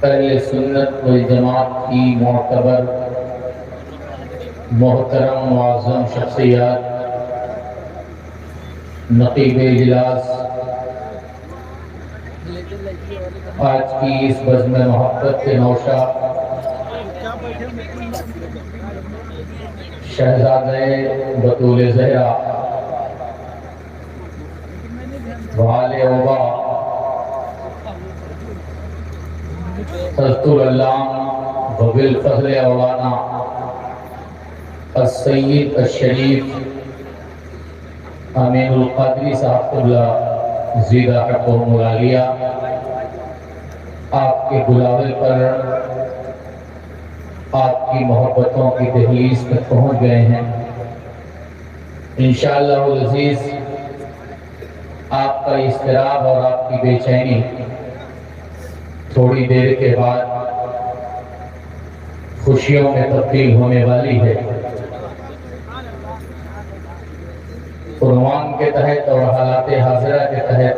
اہل سنت والجماعت کی معتبر محترم معظم شخصیات، نقیب اجلاس، آج کی اس بزم محبت کے نوشہ شہزادہ بطول زہرا وآل اوبا حضرت العلام وبالفضل اولانا السید الشریف امین القادری صاحب اللہ زیدہ حق و ملالیہ آپ کے بلاوے پر آپ کی محبتوں کی دہلیز تک پہنچ گئے ہیں۔ انشاءاللہ العزیز آپ کا اضطراب اور آپ کی بے چینی تھوڑی دیر کے بعد خوشیوں میں تبدیل ہونے والی ہے۔ عنوان کے تحت اور حالات حاضرہ کے تحت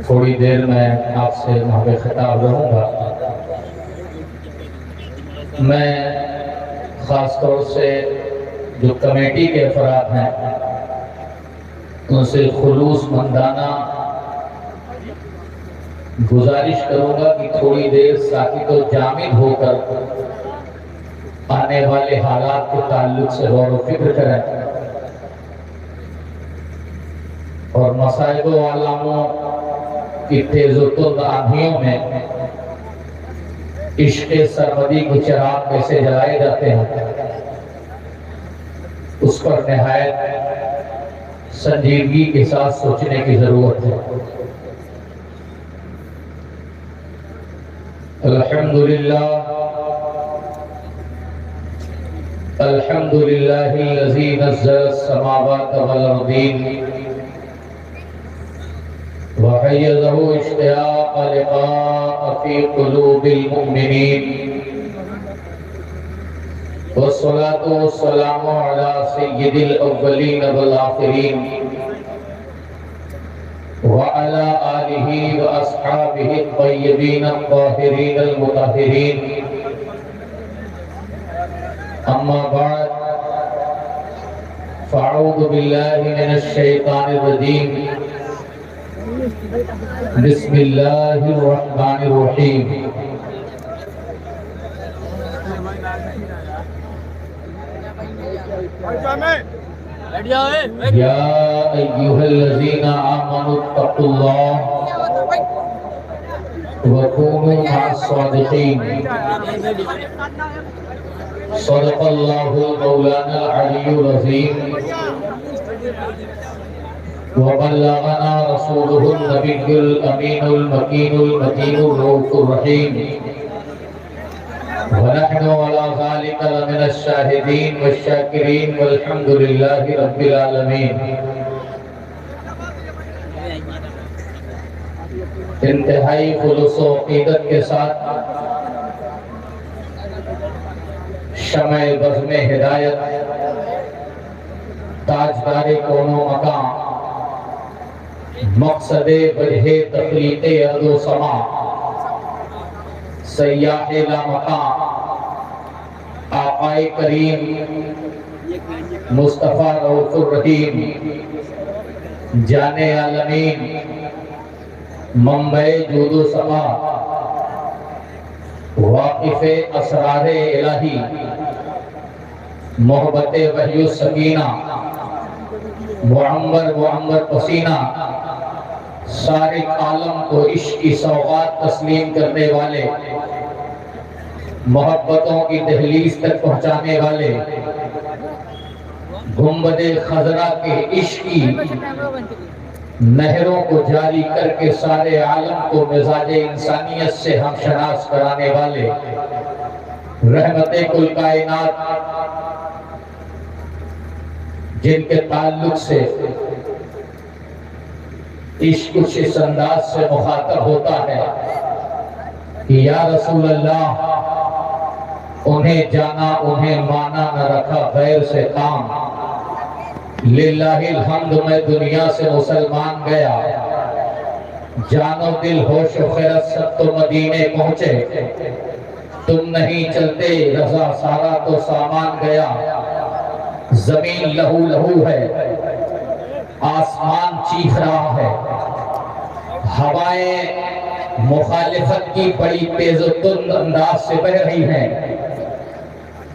تھوڑی دیر میں آپ سے محو خطاب رہوں گا۔ میں خاص طور سے جو کمیٹی کے افراد ہیں ان سے خلوص مندانہ گزارش کروں گا کہ تھوڑی دیر ساکت و جامد ہو کر آنے والے حالات کے تعلق سے غور و فکر کریں اور مصائب و علاموں کی تیز و تند آندھیوں میں عشق سرمدی کو چراغ کیسے جلائے جاتے ہیں اس پر نہایت سنجیدگی کے ساتھ سوچنے کی ضرورت ہے۔ الحمدللہ الذی نزل السماوات والارضین وحیزہ اشتیاق لقاء فی قلوب المؤمنین والصلاة والسلام علی سید الاولین والآخرین وعلى آلہ واصحابہ الطیبین الطاہرین المطہرین اما بعد فاعوذ باللہ من الشیطان الرجیم بسم اللہ الرحمن الرحیم یا ایھا الذین آمنوا اتقوا اللہ وکونوا مع الصادقین صدق اللہ مولانا العلی العظیم وبلغنا رسوله النبی الامین المکین المتین الرؤوف الرحیم ونحن على ذلك لمن الشاہدین والشاکرین والحمد للہ رب العالمین۔ انتہائی خلوص و عقیدت کے ساتھ شمع بزم ہدایت تاجدار کون و مکان مقصد وجہ تخلیق ارض و سما سیاح لامکان آقائے کریم مصطفیٰ رؤوف الرحیم جان عالمین منبع جود و سما واقف اسرار الہی محبت وحی السکینہ معمر پسینہ سارے عالم کو عشق کی سوغات تسلیم کرنے والے محبتوں کی دہلیز تک پہنچانے والے گنبد خضرا کے عشق کی نہروں کو جاری کر کے سارے عالم کو مزاج انسانیت سے ہم شناس کرانے والے رحمت کل کائنات جن کے تعلق سے عشق کچھ اس انداز سے مخاطب ہوتا ہے کہ یا رسول اللہ انہیں جانا انہیں مانا نہ رکھا غیر سے کام، للہ الحمد میں دنیا سے مسلمان گیا جان و دل ہوش و خیرت سب تو مدینے پہنچے، تم نہیں چلتے رضا سارا تو سامان گیا، زمین لہو لہو ہے آسمان چیخ رہا ہے، ہوائیں مخالفت کی بڑی تیز و تند انداز سے بہ رہی ہیں،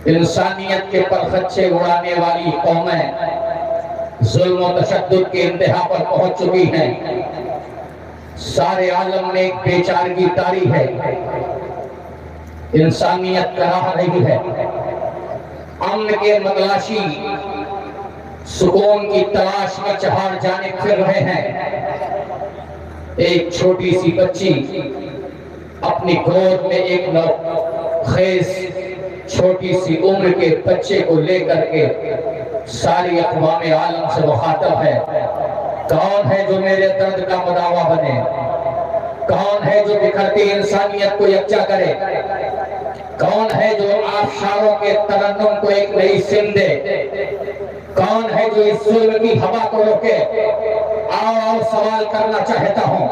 انسانیت کے پرخچے اڑانے والی قومیں ظلم و تشدد کے انتہا پر پہنچ چکی ہیں، سارے عالم میں ایک بے چارگی طاری ہے، انسانیت کراہ رہی ہے، امن کے متلاشی سکون کی تلاش میں چہار جانب پھر رہے ہیں، ایک چھوٹی سی بچی اپنی گود میں ایک نوخیز چھوٹی سی عمر کے بچے کو لے کر کے ساری اقوام عالم سے مخاطب ہے، کون ہے جو میرے درد کا مداوا بنے، کون ہے جو بکھرتی انسانیت کو یکجا کرے، کون ہے جو آبشاروں کے ترنم کو ایک نئی سمت دے، کون ہے جو اس ظلم کی ہوا کو روکے۔ آؤ سوال کرنا چاہتا ہوں،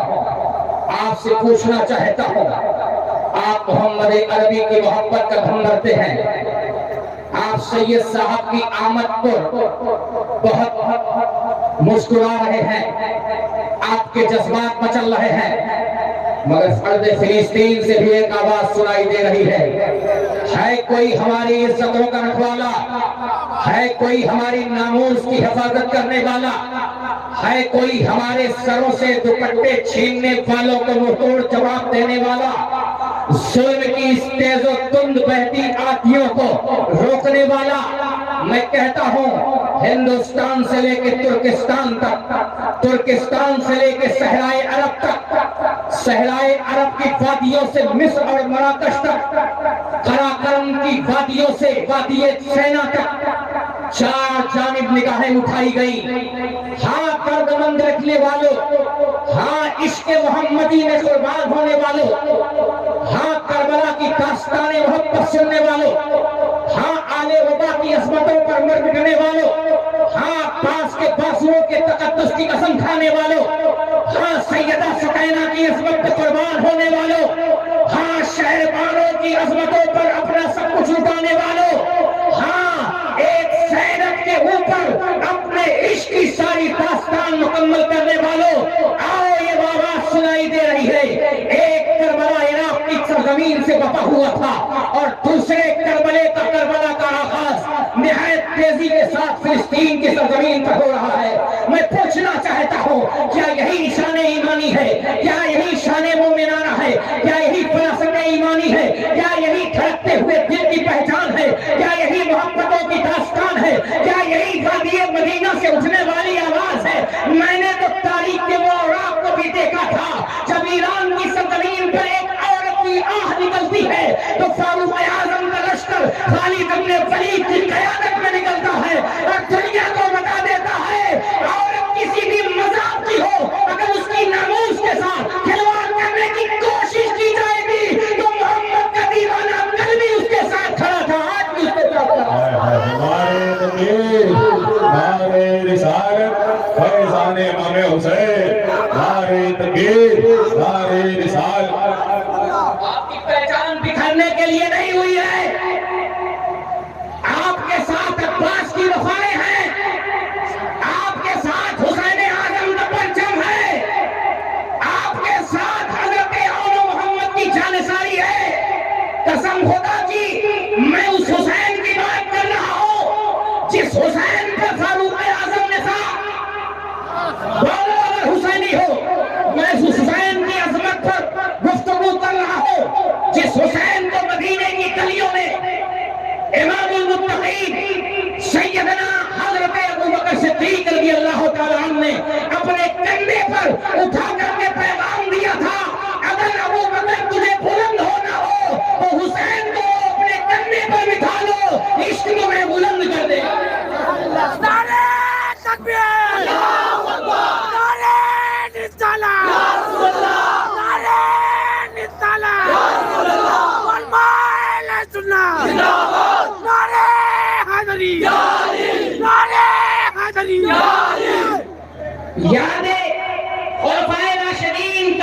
آپ سے پوچھنا چاہتا ہوں، آپ محمد عربی کی محبت کا دھم بھرتے ہیں، آپ سید صاحب کی آمد پر بہت مسکرا رہے ہیں، آپ کے جذبات مچل رہے ہیں، مگر فرد فلسطین سے بھی ایک آواز سنائی دے رہی ہے کوئی ہماری عزتوں کا رکھوالا، ہے کوئی ہماری ناموس کی حفاظت کرنے والا، ہے کوئی ہمارے سروں سے دوپٹے چھیننے والوں کو منہ توڑ جواب دینے والا، ظلم کی اس تیز و تند بہتی آتھیوں کو روکنے والا۔ میں کہتا ہوں ہندوستان سے لے کے ترکستان تک، ترکستان سے لے کے صحرائے عرب تک، صحرائے عرب کی وادیوں سے مصر اور مراکش تک، قراقرم کی وادیوں سے وادی سینا تک، چار جانب نگاہیں اٹھائی گئی۔ ہاں دردمند رکھنے والوں، ہاں عشق محمدی میں قربان ہونے والوں، ہاں کربلا کی داستان محبت سننے والوں، ہاں آل وبا کی عظمتوں پر مر مٹنے والوں، ہاں عباس کے بازوؤں کے تقدس کی قسم کھانے والوں، ہاں سیدہ سکینہ کی عظمت پر قربان ہونے والوں، ہاں شہربانوں کی عظمتوں پر اپنا سب کچھ لٹانے والوں، ہاں ایک سینٹ کے اوپر اپنے عشق کی ساری داستان مکمل کرنے والوں، آؤ یہ آواز سنائی دے رہی ہے۔ ایک کربلا عراق کی سرزمین سے بپا ہوا تھا اور دوسرے کربلا کا آغاز نہایت تیزی کے ساتھ فلسطین کی سرزمین پر ہو رہا ہے۔ میں پوچھنا چاہتا ہوں کیا یہی شان ایمانی ہے؟ کیا یہی شان مومنانہ ہے؟ کیا یہی فراست ایمانی ہے؟ کیا یہی دھڑکتے ہوئے دل کی پہچان ہے؟ کیا یہی محبتوں کی داستان ہے؟ کیا یہی وادی مدینہ سے اٹھنے والی آواز ہے؟ میں نے تو تاریخ کے وہ اوراق کو بھی دیکھا تھا جب ایران کی سرزمین پر ایک عورت کی آہ نکلتی ہے تو فاروق اعظم کا لشکر خالد بن ولید کی قیادت میں نکلتا ہے اور دنیا کو بتا دیتا ہے عورت کسی بھی مذہب کی ہو اگر اس کی ناموس کے ساتھ کھلواڑ کرنے کی کوشش کی جائے گی تو محمد کا دیوانہ کل بھی اس کے ساتھ کھڑا تھا، آج بھی اس کے ساتھ کھڑا ہے۔ ہمارے تقدیر، ہمارے رسالت، فیضان امام حسین، ہمارے تقدیر، ہمارے رسالت۔ آپ کی پہچان بکھرنے کے لیے نہیں ہوئی ہے، آپ کے ساتھ عباس کی وفائیں ہیں، آپ کے ساتھ حسین اعظم کا پرچم ہے، آپ کے ساتھ حضرت اول محمد کی جانثاری ہے۔ قسم خدا کی میں اس حسین کی بات کر رہا ہوں جس حسین پر فاروق اعظم نے کہا بولو اگر حسینی ہو، میں اس حسین کی عظمت پر گفتگو کر رہا ہوں جس حسین کو مدینے کی گلیوں میں امام المتقین سیدنا حضرت ابوبکر صدیق رضی اللہ تعالیٰ عنہ نے اپنے کندھے پر اٹھا کر کے پیغام دیا تھا اگر ابوبکر تجھے بلند ہونا ہو تو حسین کو اپنے کندھے پر بٹھا لو، عشق تمہیں بلند کر دے۔ نعرہ تکبیر، نعرہ رسالت، نعرہ رسالت، علماء سنت، نعرہ حیدری، نعرہ حیدری۔ یاد خلفائے راشدین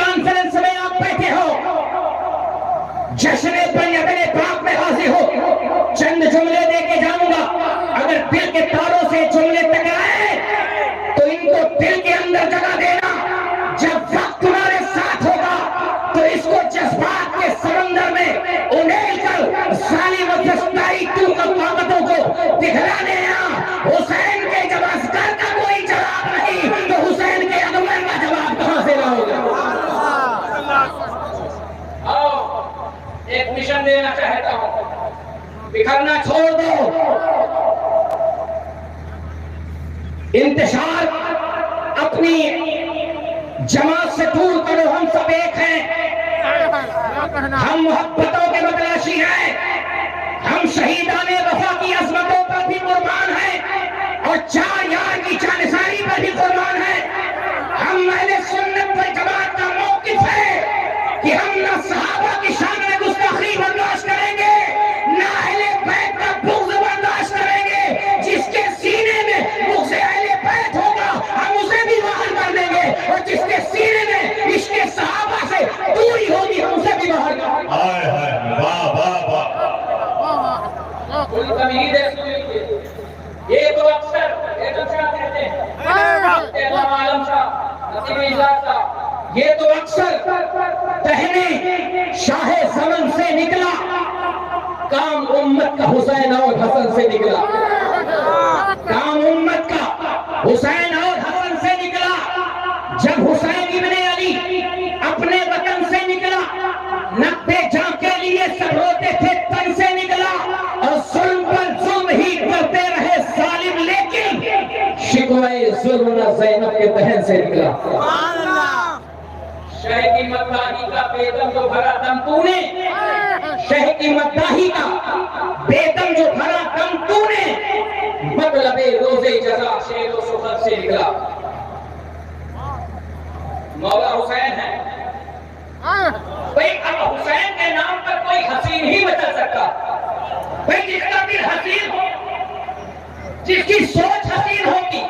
بکھرنا چھوڑ دو. انتشار اپنی جماعت سے دور کرو. ہم سب ایک ہیں. ہم محبتوں کے متلاشی ہیں. ہم شہیدان وفا کی عظمتوں پر بھی قربان ہیں اور 4 یار کی جانثاری پر بھی قربان ہیں. ہم اہل سنت والجماعت کا موقف ہے کہ ہم نہ صحابہ کی شان میں گستاخی برداشت کریں گے، نہ اہل بیت کا بغض برداشت کریں گے. جس کے سینے میں بغض اہل بیت ہوگا ہم اسے بھی باہر کر دیں گے، اور جس کے سینے میں عشق صحابہ سے دوری ہوگی ہم اسے بھی باہر کر دیں گے. ہائے ہائے واہ واہ واہ. کوئی تمہید ہے سنی کی؟ یہ تو اکثر شاہ کہتے ہیں، عالم شاہ، نصیب اجلاس صاحب، یہ تو اکثر کہنے شاہ زمن سے نکلا، کام امت کا حسین اور حسن سے نکلا. کام امت کا حسین اور حسن سے نکلا. جب حسین ابن علی اپنے وطن سے نکلا، نقد جاں کے لیے سب روتے تھے، تن سے نکلا اور ظلم پر ظلم ہی کرتے رہے ظالم، لیکن شکوے ظلم نہ زینب کے دہن سے نکلا. شہ کی مداحی کا بیدم جو بھرا دم تو نے، شہ کی مداحی کا بیدم جو بھرا دم تو نے، مطلب روزے جزا شیر و سخن سے نکلا. مولا حسین ہے. بھئی اب حسین کے نام پر کوئی حسین ہی بچا سکتا. بھئی جس کا دل حسین ہو، جس کی سوچ حسین ہوگی،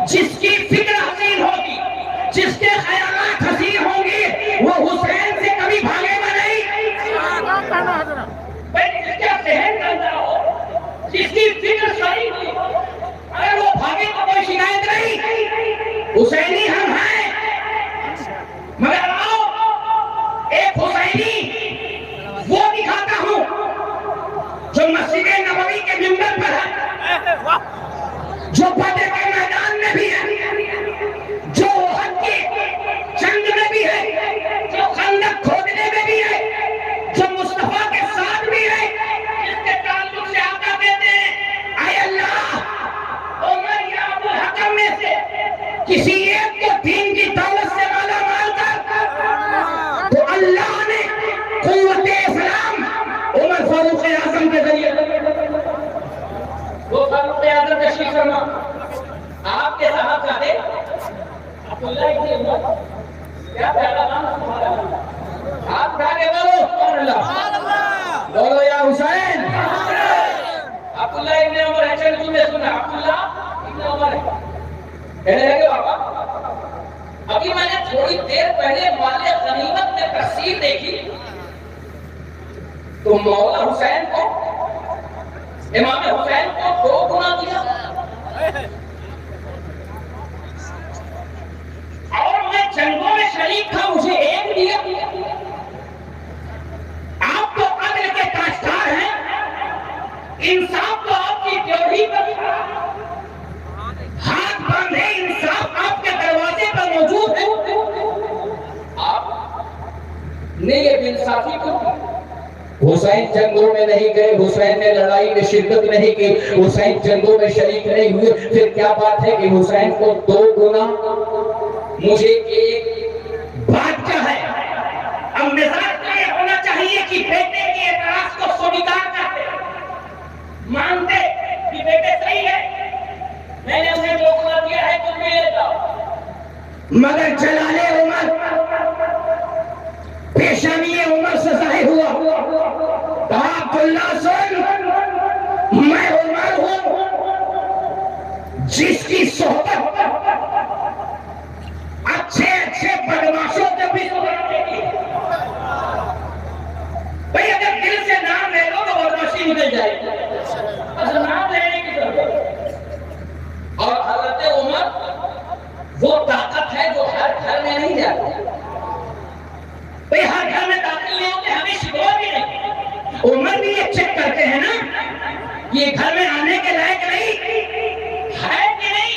جس کی فکر حسین ہوگی، جس کے خیالات حسین ہوں گی، وہ حسین سے کبھی بھاگے گا نہیں. بھئی جس کا ذہن گندا ہو، جس کی فکر صحیح ہو، اگر وہ بھاگے تو کوئی شکایت نہیں. حسینی ہم ہیں، مگر آؤ ایک حسینی وہ دکھاتا ہوں جو مسجد نبوی کے منبر پر ہے، جو بدر کے میدان میں بھی ہے، جو احد کی جنگ میں بھی ہے، جو خندق کھودنے میں بھی ہے، جو مصطفیٰ کے ساتھ بھی ہے، جس کے تعلق سے آقا کہتے ہیں اے اللہ عمر یا ابو الحکم میں سے کسی ایک کو دین کی دولت سے مالا مال کر، تو اللہ نے قوت اسلام عمر فاروق اعظم کے ذریعے. وہ فاروق اعظم تشریف فرما، آپ کے صاحبزادے عبداللہ ابن عمر، کیا پیارا نام ہے تمہارا. آپ اٹھا کے بولو سبحان اللہ، بولو یا حسین. عبداللہ ابن عمر ہے، چل تم نے سنا عبداللہ ابن عمر ہے. کہنے لگے بابا ابھی میں نے تھوڑی دیر پہلے مال غنیمت میں تقسیم دیکھی تو مولا حسین کو، امام حسین کو 2 گنا دیا اور میں جنگوں میں شریک تھا مجھے 1 دیا. آپ تو عدل کے تاجدار ہیں، انصاف تو آپ کی ڈیوٹی پر ہاتھ باندھے، انصاف آپ کے دروازے پر موجود ہے. آپ نے یہ بےانصافی کیوں کی؟ حسین جنگوں میں نہیں گئے، حسین نے لڑائی میں شرکت نہیں کی، حسین جنگوں میں شریک نہیں ہوئے، پھر کیا بات ہے کہ حسین کو 2 گنا مجھے 1 بات کیا ہے؟ اب مزاج تو یہ ہونا چاہیے کہ بیٹے کی اعتراض کو سویکار کرتے، مانتے کہ بیٹے صحیح ہے، میں نے اسے 2 گنا دیا ہے، تم بھی لے جاؤ. مگر جلال عمر پیشانی عمر سے ظاہر ہوا. عبداللہ سن، میں عمر ہوں جس کی صحبت اچھے بدماشوں کے بھی صحبت دیتی ہے. بھئی اگر دل سے نام لے لو تو بدماشی نکل جائے گی، اصل نام لینے کی ضرورت ہے. اور حضرت عمر وہ طاقت ہے جو ہر گھر میں نہیں جاتی. بھئی ہر گھر میں داخل نہیں ہوتے، ہمیں شکوا بھی نہیں. عمر بھی یہ چیک کرتے ہیں نا یہ گھر میں آنے کے لائق نہیں ہے کہ نہیں.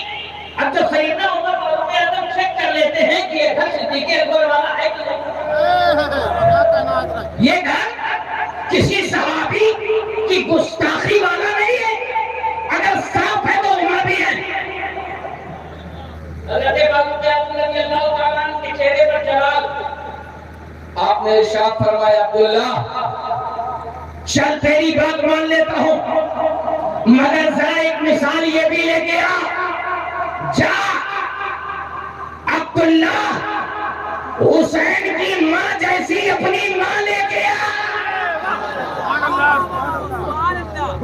اب تو سیدنا عمر فاروق اعظم چیک کر لیتے ہیں کہ یہ گھر صدیق اکبر والا ہے کہ نہیں. یہ گھر کسی صحابی کی غصہ آپ نے ارشاد فرمایا عبداللہ چل تیری بات مان لیتا ہوں، مگر ذرا ایک مثال یہ بھی لے کے آ، جا عبداللہ حسین کی ماں جیسی اپنی ماں لے کے آ،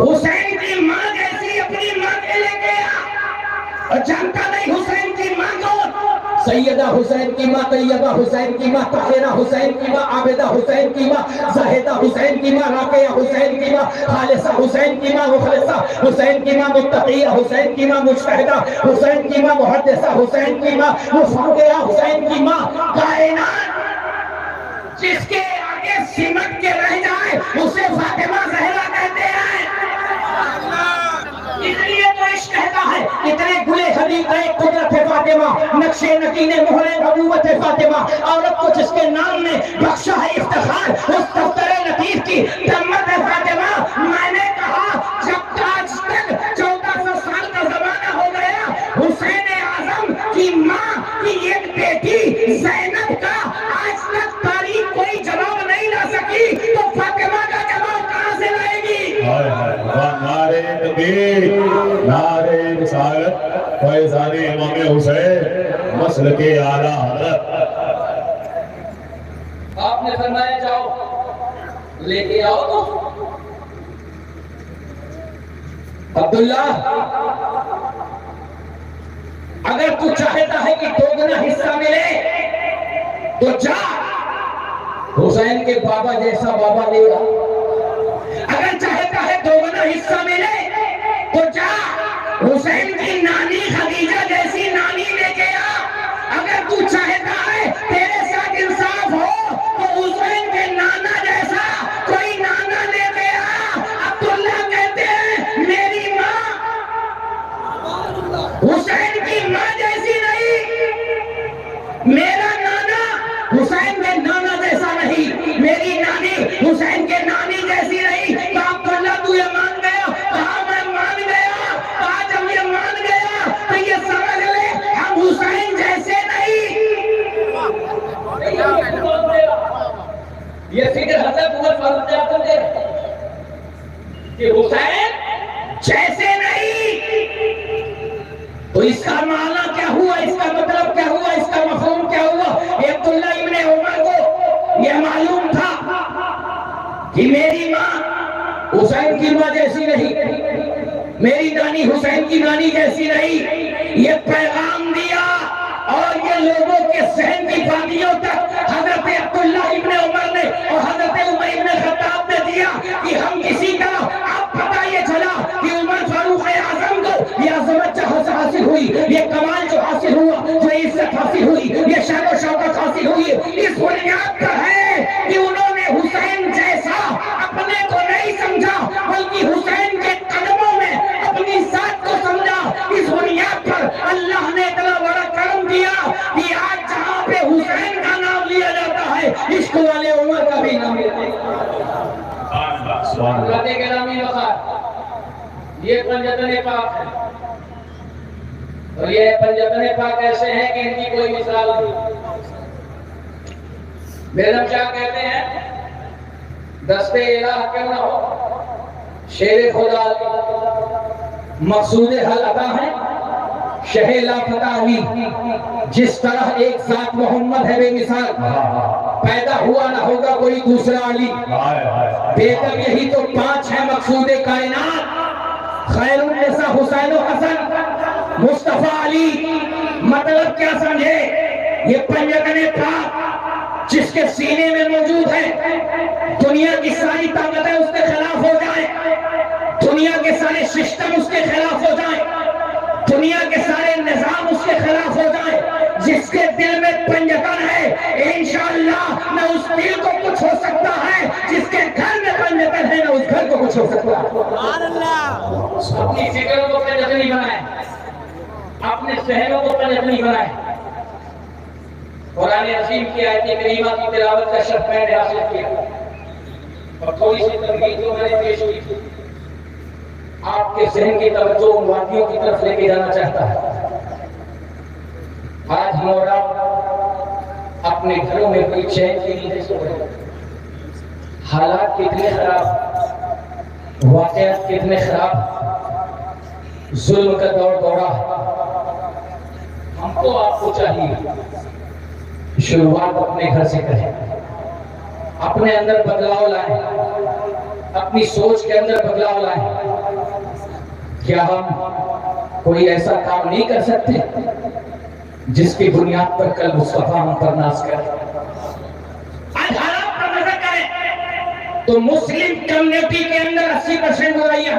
حسین کی ماں جیسی اپنی ماں کے لے کے آ۔ اور جانتا نہیں حسین کی ماں کون؟ سیدہ حسین کی ماں، طیبہ حسین کی ماں، طاہرہ حسین کی ماں، عابدہ حسین کی ماں، زاہدہ حسین کی ماں، راقیہ حسین کی ماں، خالصہ حسین کی ماں، مخلصہ حسین کی ماں، متقیہ حسین کی ماں، مجتہدہ حسین کی ماں، محدثہ حسین کی ماں، مفاقیہ حسین کی ماں۔ کائنات جس کے آگے سمٹ کے رہ جائے اسے فاطمہ زہرا کہتے ہیں۔ اس لیے تو عشق کہتا ہے اتنے گلے حبیب ہے قدرت فاطمہ، نقشے نگین مہر نبوت فاطمہ، عورت کو جس کے نام نے بخشا ہے افتخار، اس دفتر لطیف کی تمت ہے فاطمہ۔ میں نے کہا جب آج تک 1400 سال کا زمانہ ہو گیا حسین اعظم کی ماں کی ایک بیٹی زینب کا آج تک تاریخ کوئی جواب نہیں لا سکی، تو فاطمہ کا جواب کہاں سے لائے گی؟ نعرے تکبیر، نعرے رسالت، فیضان امام حسین، مسلک اعلیٰ حضرت۔ آپ نے فرمایا جاؤ لے کے آؤ تو عبداللہ اگر تو چاہتا ہے کہ دوگنا حصہ ملے تو جا حسین کے بابا جیسا بابا لے آ، اگر چاہتا ہے دوگنا حصہ ملے تو جا حسین کی نانی خدیجہ جیسی نانی لے کے آ، اگر تو چاہتا ہے تیرے ساتھ انصاف ہو تو حسین کے نانا جیسا کوئی نانا لے کے آ۔ عبداللہ کہتے ہیں میری ماں حسین کی ماں جیسی نہیں، میرا نانا حسین کے نانا جیسا نہیں، میری نانی حسین کے نانی جیسی نہیں۔ تو عبداللہ تو یہ مان گیا؟ کہا میں مان گیا۔ کہا جب یہ مان گیا تو یہ سمجھ لے ہم حسین جیسے نہیں۔ یہ فکر حضرت عمر فاروق اعظم دے کہ حسین جیسے نہیں، تو اس کا معنی کیا ہوا، اس کا مطلب کیا ہوا، اس کا مفہوم کیا ہوا؟ عبداللہ ابن عمر کو یہ معلوم تھا کہ میری ماں حسین کی ماں جیسی نہیں، میری نانی حسین کی نانی جیسی نہیں، یہ پیغام دیا اور یہ لوگوں کے ذہن کی وادیوں تک حضرت عبداللہ ابن عمر نے اور حضرت عمر ابن خطاب نے دیا کہ ہم کسی طرح آپ پتہ یہ چلا کہ عمر فاروق اعظم کو یہ عظمت جہاں سے حاصل ہوئی، یہ کمال جو حاصل ہوا، جو عزت حاصل ہوئی، یہ شان و شوکت حاصل ہوئی، اس بنیاد پر ہے کہ انہوں نے حسین جیسا اپنے کو نہیں سمجھا بلکہ حسین کے قدموں میں اپنی ذات کو سمجھا۔ اس بنیاد پر اللہ نے اتنا بڑا کرم دیا کہ آج جہاں پہ حسین کا نام لیا جاتا ہے عشق والے عمر کا بھی نام لیتے ہیں۔ حضرت گرامی وقار یہ پنجتن پاک ہے، اور یہ پنجتن پاک ایسے ہیں کہ ان کی کوئی مثال نہیں۔ بیگم شاہ کہتے ہیں دستے الہ کیوں نہ ہو، شیر خدا مقصود حل عطا ہے، شہ لافتہ ہوئی، جس طرح ایک ذات محمد ہے بے مثال، پیدا ہوا نہ ہوگا کوئی دوسرا علی، بیگم یہی تو 5 ہیں مقصود کائنات، خیر النساء حسین و حسن، مصطفیٰ علی۔ مطلب کیا سمجھے؟ یہ پنجتن پاک جس کے سینے میں موجود ہے، دنیا کی ساری طاقتیں اس کے خلاف ہو جائیں، دنیا کے سارے سسٹم اس کے خلاف ہو جائیں، دنیا کے سارے نظام اس کے خلاف ہو جائیں، جس کے دل میں پنجتن ہے انشاءاللہ نہ اس دل کو کچھ ہو سکتا ہے، جس کے گھر میں پنجتن ہے نہ اس گھر کو کچھ ہو سکتا ہے۔ اپنی فکروں کو پنجتنی بنائیں، اپنے شہروں کو پنجتنی بنائیں۔ قرآن عظیم کی آیت کریمہ کی تلاوت کا شرف میں نے حاصل کیا، اور تھوڑی سی تنقید جو میں نے پیش کی تھی، آپ کے ذہن کی توجہ ان وادیوں کی طرف لے کے جانا چاہتا ہے۔ آج ہمارا اپنے گھروں میں کوئی چین کی نیندیں سو رہے ہیں۔ حالات کتنے خراب، واقعات کتنے خراب، ظلم کا دور دورہ۔ ہم کو آپ کو چاہیے شروعات اپنے گھر سے کریں، اپنے اندر بدلاؤ لائیں، اپنی سوچ کے اندر بدلاؤ لائیں۔ کیا ہم کوئی ایسا کام نہیں کر سکتے جس کی بنیاد پر کل مصطفیٰ ہم پر ناز کریں؟ آج حالات پر نظر کریں تو مسلم کمیونٹی کے اندر 80% ہو رہی ہے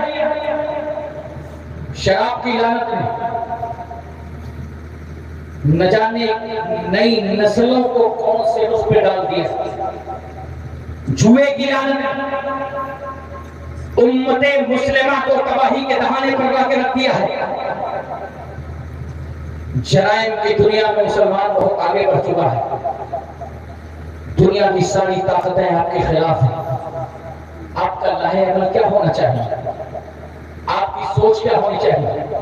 شراب کی لعنت میں۔ نہ جانے نئی نسلوں کو کون سے اس پہ ڈال دیا، جوئے کی لعنت، امت مسلمہ کو تباہی کے دہانے پر لا کے رکھ دیا ہے۔ جرائم کی دنیا میں مسلمان بہت آگے بڑھ چکا ہے، دنیا کی ساری طاقتیں آپ کے خلاف ہیں۔ آپ کا لاہ عمل کیا ہونا چاہیے؟ آپ کی سوچ کیا ہونی چاہیے؟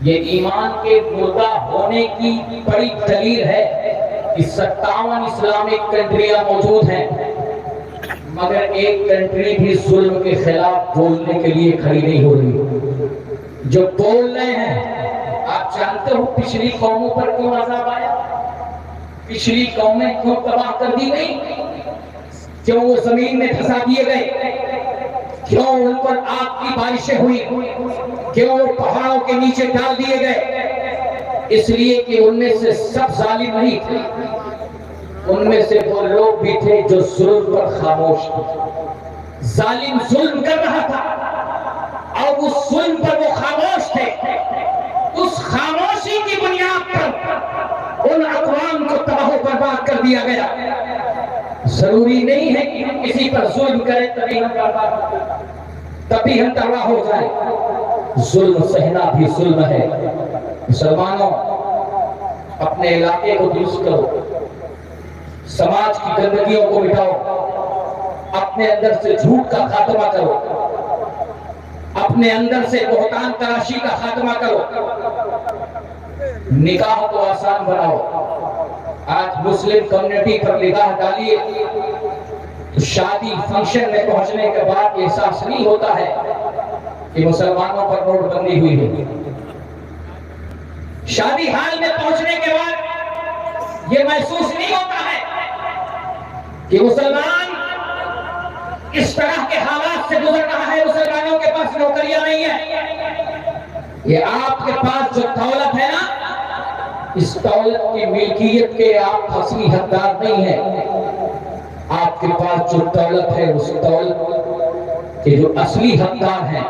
یہ ایمان کے مردہ ہونے کی بڑی دلیل ہے کہ 57 اسلامک کنٹریاں موجود ہیں، مگر ایک کنٹری بھی ظلم کے خلاف بولنے کے لیے کھڑی نہیں ہو رہی۔ جو بول رہے ہیں، آپ جانتے ہو پچھلی قوموں پر کیوں عذاب آیا؟ پچھلی قومیں کیوں تباہ کر دی گئی؟ کیوں وہ زمین میں دھسا دیے گئے؟ کیوں ان پر آگ کی بارشیں ہوئی؟ کیوں وہ پہاڑوں کے نیچے ڈال دیے گئے؟ اس لیے کہ ان میں سے سب ظالم نہیں تھے، ان میں سے وہ لوگ بھی تھے جو ظلم پر خاموش تھے۔ ظالم ظلم کر رہا تھا اور اس ظلم پر وہ خاموش تھے۔ اس خاموشی کی بنیاد پر ان اقوام کو تباہ و برباد کر دیا گیا۔ ضروری نہیں ہے کہ ہم کسی پر ظلم کریں تبھی ہم برباد ہو جائیں، تبھی ہم تباہ ہو جائیں۔ ظلم سہنا بھی ظلم ہے۔ مسلمانوں، اپنے علاقے کو درست کرو، سماج کی گندگیوں کو مٹاؤ، اپنے اندر سے جھوٹ کا خاتمہ کرو، اپنے اندر سے بہتان تراشی کا خاتمہ کرو، نکاح کو آسان بناؤ۔ آج مسلم کمیونٹی پر نگاہ ڈالیے تو شادی فنکشن میں پہنچنے کے بعد یہ احساس نہیں ہوتا ہے کہ مسلمانوں پر نوٹ بندی ہوئی ہے۔ شادی حال میں پہنچنے کے بعد یہ محسوس نہیں ہوتا ہے کہ مسلمان اس طرح کے حالات سے گزر رہا ہے۔ مسلمانوں کے پاس نوکریاں نہیں ہیں۔ یہ آپ کے پاس جو دولت ہے نا، اس دولت کی ملکیت کے آپ اصلی حقدار نہیں ہیں۔ آپ کے پاس جو دولت ہے، اس دولت کے جو اصلی حقدار ہیں،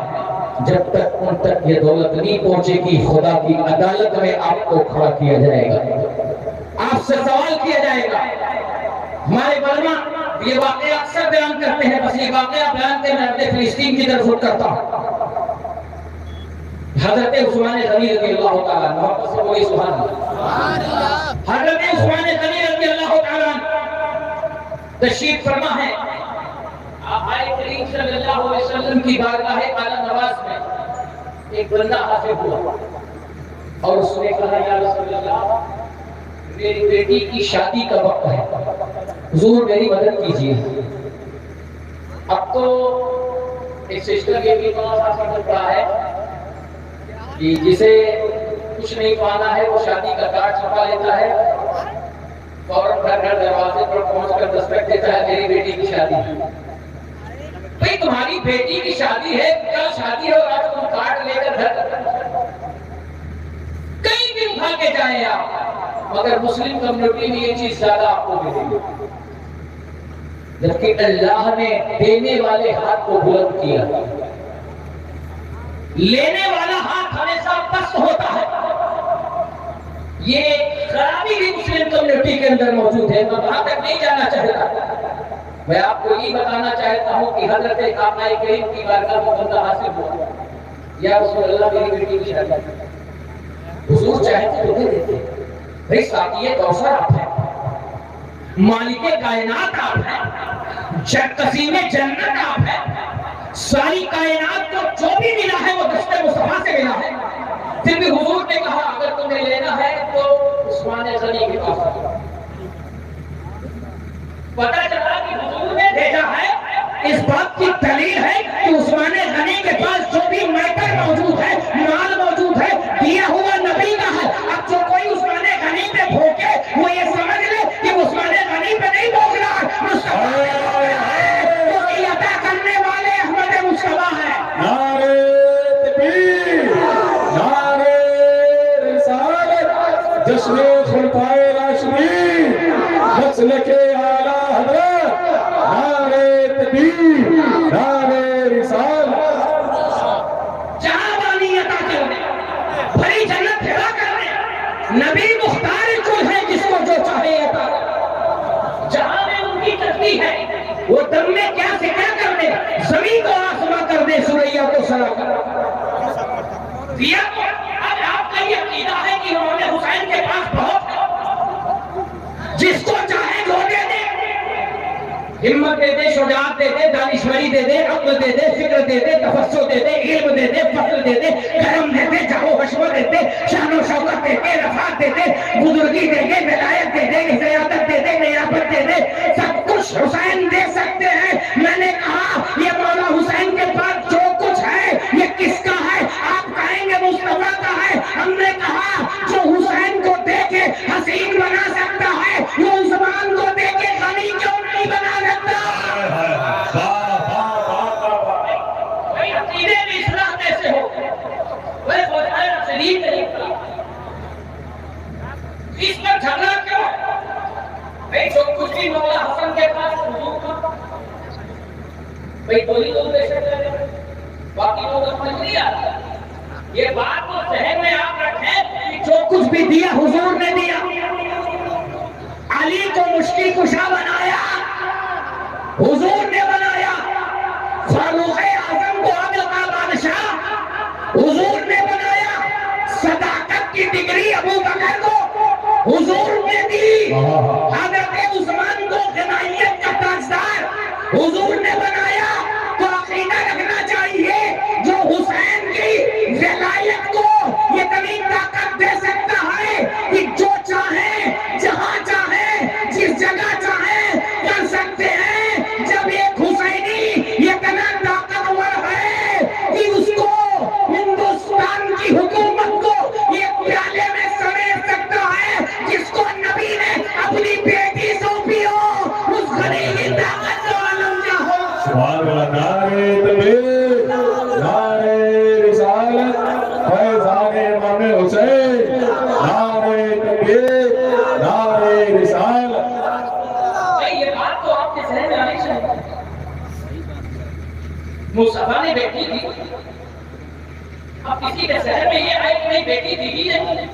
جب تک ان تک یہ دولت نہیں پہنچے گی، خدا کی عدالت میں آپ کو کھڑا کیا جائے گا، آپ سے سوال کیا جائے گا۔ ہمارے علماء یہ واقعہ اکثر بیان کرتے ہیں، بس یہ واقعہ بیان کے میں اپنے فلسطین کی طرف رخ کرتا ہوں۔ حضرت عثمان غنی رضی اللہ تعالیٰ عنہ، محبت سے بولیے سبحان اللہ۔ حضرت عثمان غنی رضی اللہ تعالیٰ عنہ تشریف فرما ہے، آقائے کریم صلی اللہ علیہ وسلم کی بارگاہ اعلیٰ نواز میں ایک بندہ حاضر ہوا اور اس نے کہا، یا رسول اللہ، میری بیٹی کی شادی کا وقت ہے، حضور میری مدد کیجیے۔ اب تو ایک سسٹر یہ بھی بہت سکتا ہے کہ جسے کچھ نہیں پانا ہے وہ شادی کا کارڈ چھپا لیتا ہے، فوراً گھر گھر دروازے پر پہنچ کر دستک دیتا ہے، میری بیٹی کی شادی ہے۔ بھئی تمہاری بیٹی کی شادی ہے، کل شادی ہے اور آج تم کارڈ لے کر گھر کہیں بھی اٹھا کے جائیں آپ، مگر مسلم کمیونٹی میں یہ چیز زیادہ آپ کو ملے گی۔ جبکہ اللہ نے دینے والے ہاتھ کو بلند کیا، لینے والا ہاتھ ہمیشہ پست ہوتا ہے۔ یہ خرابی بھی مسلم کمیونٹی کے اندر موجود ہے، میں وہاں تک نہیں جانا چاہتا۔ میں آپ کو یہ بتانا چاہتا ہوں کہ حضرت آقا کریم کی بارگاہ میں بندہ حاصل ہوا، یا رسول اللہ میری بیٹی کی شادی ہے۔ حضور چاہتے تو دے دیتے، بھئی ساقی کوثر آپ ہیں، مالک کائنات آپ ہیں، قسیم جنت آپ ہیں، ساری کائنات کو جو بھی ملا ہے وہ دست مصطفیٰ سے ملا ہے۔ پھر بھی حضور نے کہا اگر تمہیں لینا ہے تو عثمان غنی کے پاس آؤ۔ پتہ چلا کہ حضور نے بھیجا ہے، اس بات کی دلیل ہے کہ عثمان غنی کے پاس جو بھی میٹر موجود ہے، مال موجود ہے، دیا ہوا نبی کا ہے۔ اب جو کوئی عثمان غنی پہ بھوکے وہ یہ سمجھ لے کہ عثمان غنی پہ نہیں بھوک رہا، مصطفیٰ پہ بھوک رہا ہے، کیونکہ عطا کرنے والے احمد مصطفیٰ ہے۔ نعرہ تکبیر، نعرہ رسالت، جشن خلفائے راشدین، مسلک اعلیٰ حضرت، نعرہ تکبیر، نعرہ رسالت۔ جہاں بانی عطا کرنے، بھری جنت پھیلا کرنے، نبی مختار کل ہے جس کو جو چاہے عطا کرے۔ جہاں میں ان کی کرتی ہے وہ دم میں کیا سے کیا کر دے، زمین کو آسماں کر دے، سوریا کو سرا کر دیا۔ اب آپ کا یہ عقیدہ ہے کہ امام حسین کے پاس بہت ہے، جس کو چاہے وہ دے دے، ہمت دے دے، شجاعت دے دے، دانشوری دے دے، عقل دے دے، فکر دے دے، تفسر دے دے، علم دے دے، فضل دے دے، کرم دے دے، جاہ و حشمت دے دے، شان و شوکت دے دے، رفعت دے دے، بزرگی دے دے، ولایت دے دے، سیادت دے دے، نیابت دے دے، سب کچھ حسین دے سکتے ہیں۔ میں نے کہا یہ مولا حسین کے پاس جو کچھ ہے یہ کس کا ہے؟ آپ کہیں گے مصطفیٰ کا ہے۔ ہم نے کہا جو حسین کو دے کے حسین بنا سکتا ہے وہ عثمان کو دے کے غنی کیوں نہیں بنا سکتا؟ بھائی عقیدے میں اصلاح کیسے ہو؟ بھائی خدای شریف نہیں کرا، اس پر جھگڑا کیوں؟ بھائی جو کچھ بھی مولا حسن کے پاس حضور تھا، بھائی کوئی لوگ ایسے کرے، باقی لوگ سمجھ نہیں آتا۔ یہ بات کو ذہن میں آپ رکھیں کہ جو کچھ بھی دیا حضور نے دیا۔ علی کو مشکل کشا بنایا، حضور نے بنایا۔ فاروق اعظم کو عدل کا بادشاہ حضور نے بنایا۔ صداقت کی ڈگری ابو بکر کو حضور نے دی۔ حضرت عثمان کو غنائیت کا تاجدار حضور نے بنایا۔ تو عقیدہ رکھنا چاہیے جو حسین کی ولایت کو اتنی طاقت دے سکتا ہے کہ جو چاہے جہاں چاہے جس جگہ چاہے کر سکتے ہیں۔ جب ایک حسینی اتنا طاقتور ہے کہ اس کو ہندوستان کی حکومت کو ایک پیالے میں سمیٹ سکتا ہے، جس کو نبی نے اپنی بیٹی سونپی ہو، اس غنی کی طاقت کو عالم کیا ہو۔ سبحان اللہ، نعرہ تکبیر، نعرہ رسالت، فیضان امام حسین، نعرہ تکبیر، نعرہ رسالت۔ یہ بات تو آپ کے ذہن میں آنی چاہیے۔ مصطفیٰ نے بیٹی دی، اب کسی کے ذہن میں یہ آئے کہ نہیں بیٹی دی ہی نہیں،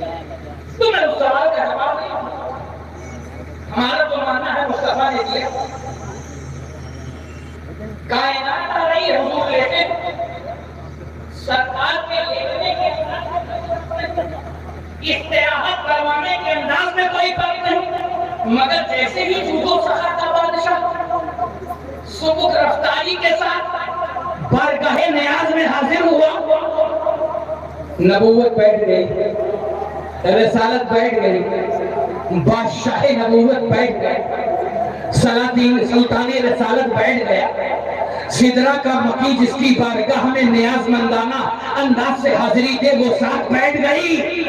تو میں اس سوال کا جواب نہیں ہوں۔ ہمارا تو ماننا ہے مصطفیٰ نے دیا۔ کائنات آ رہی ہے حضور لیٹے، سرکار کے لیٹنے کے استراحت کروانے کے انداز میں کوئی فرق نہیں، مگر جیسے ہی جودو سخا کا بادشاہ سبک رفتاری کے ساتھ بارگاہ نیاز میں حاضر ہوا، نبوت بیٹھ گئی، رسالت بیٹھ گئی، بادشاہ نبوت بیٹھ گئے، سلاطین سلطان رسالت بیٹھ گیا۔ سدرا کا مکی جس کی بارگاہ میں نیاز مندانہ انداز سے حاضری دے وہ ساتھ بیٹھ گئی۔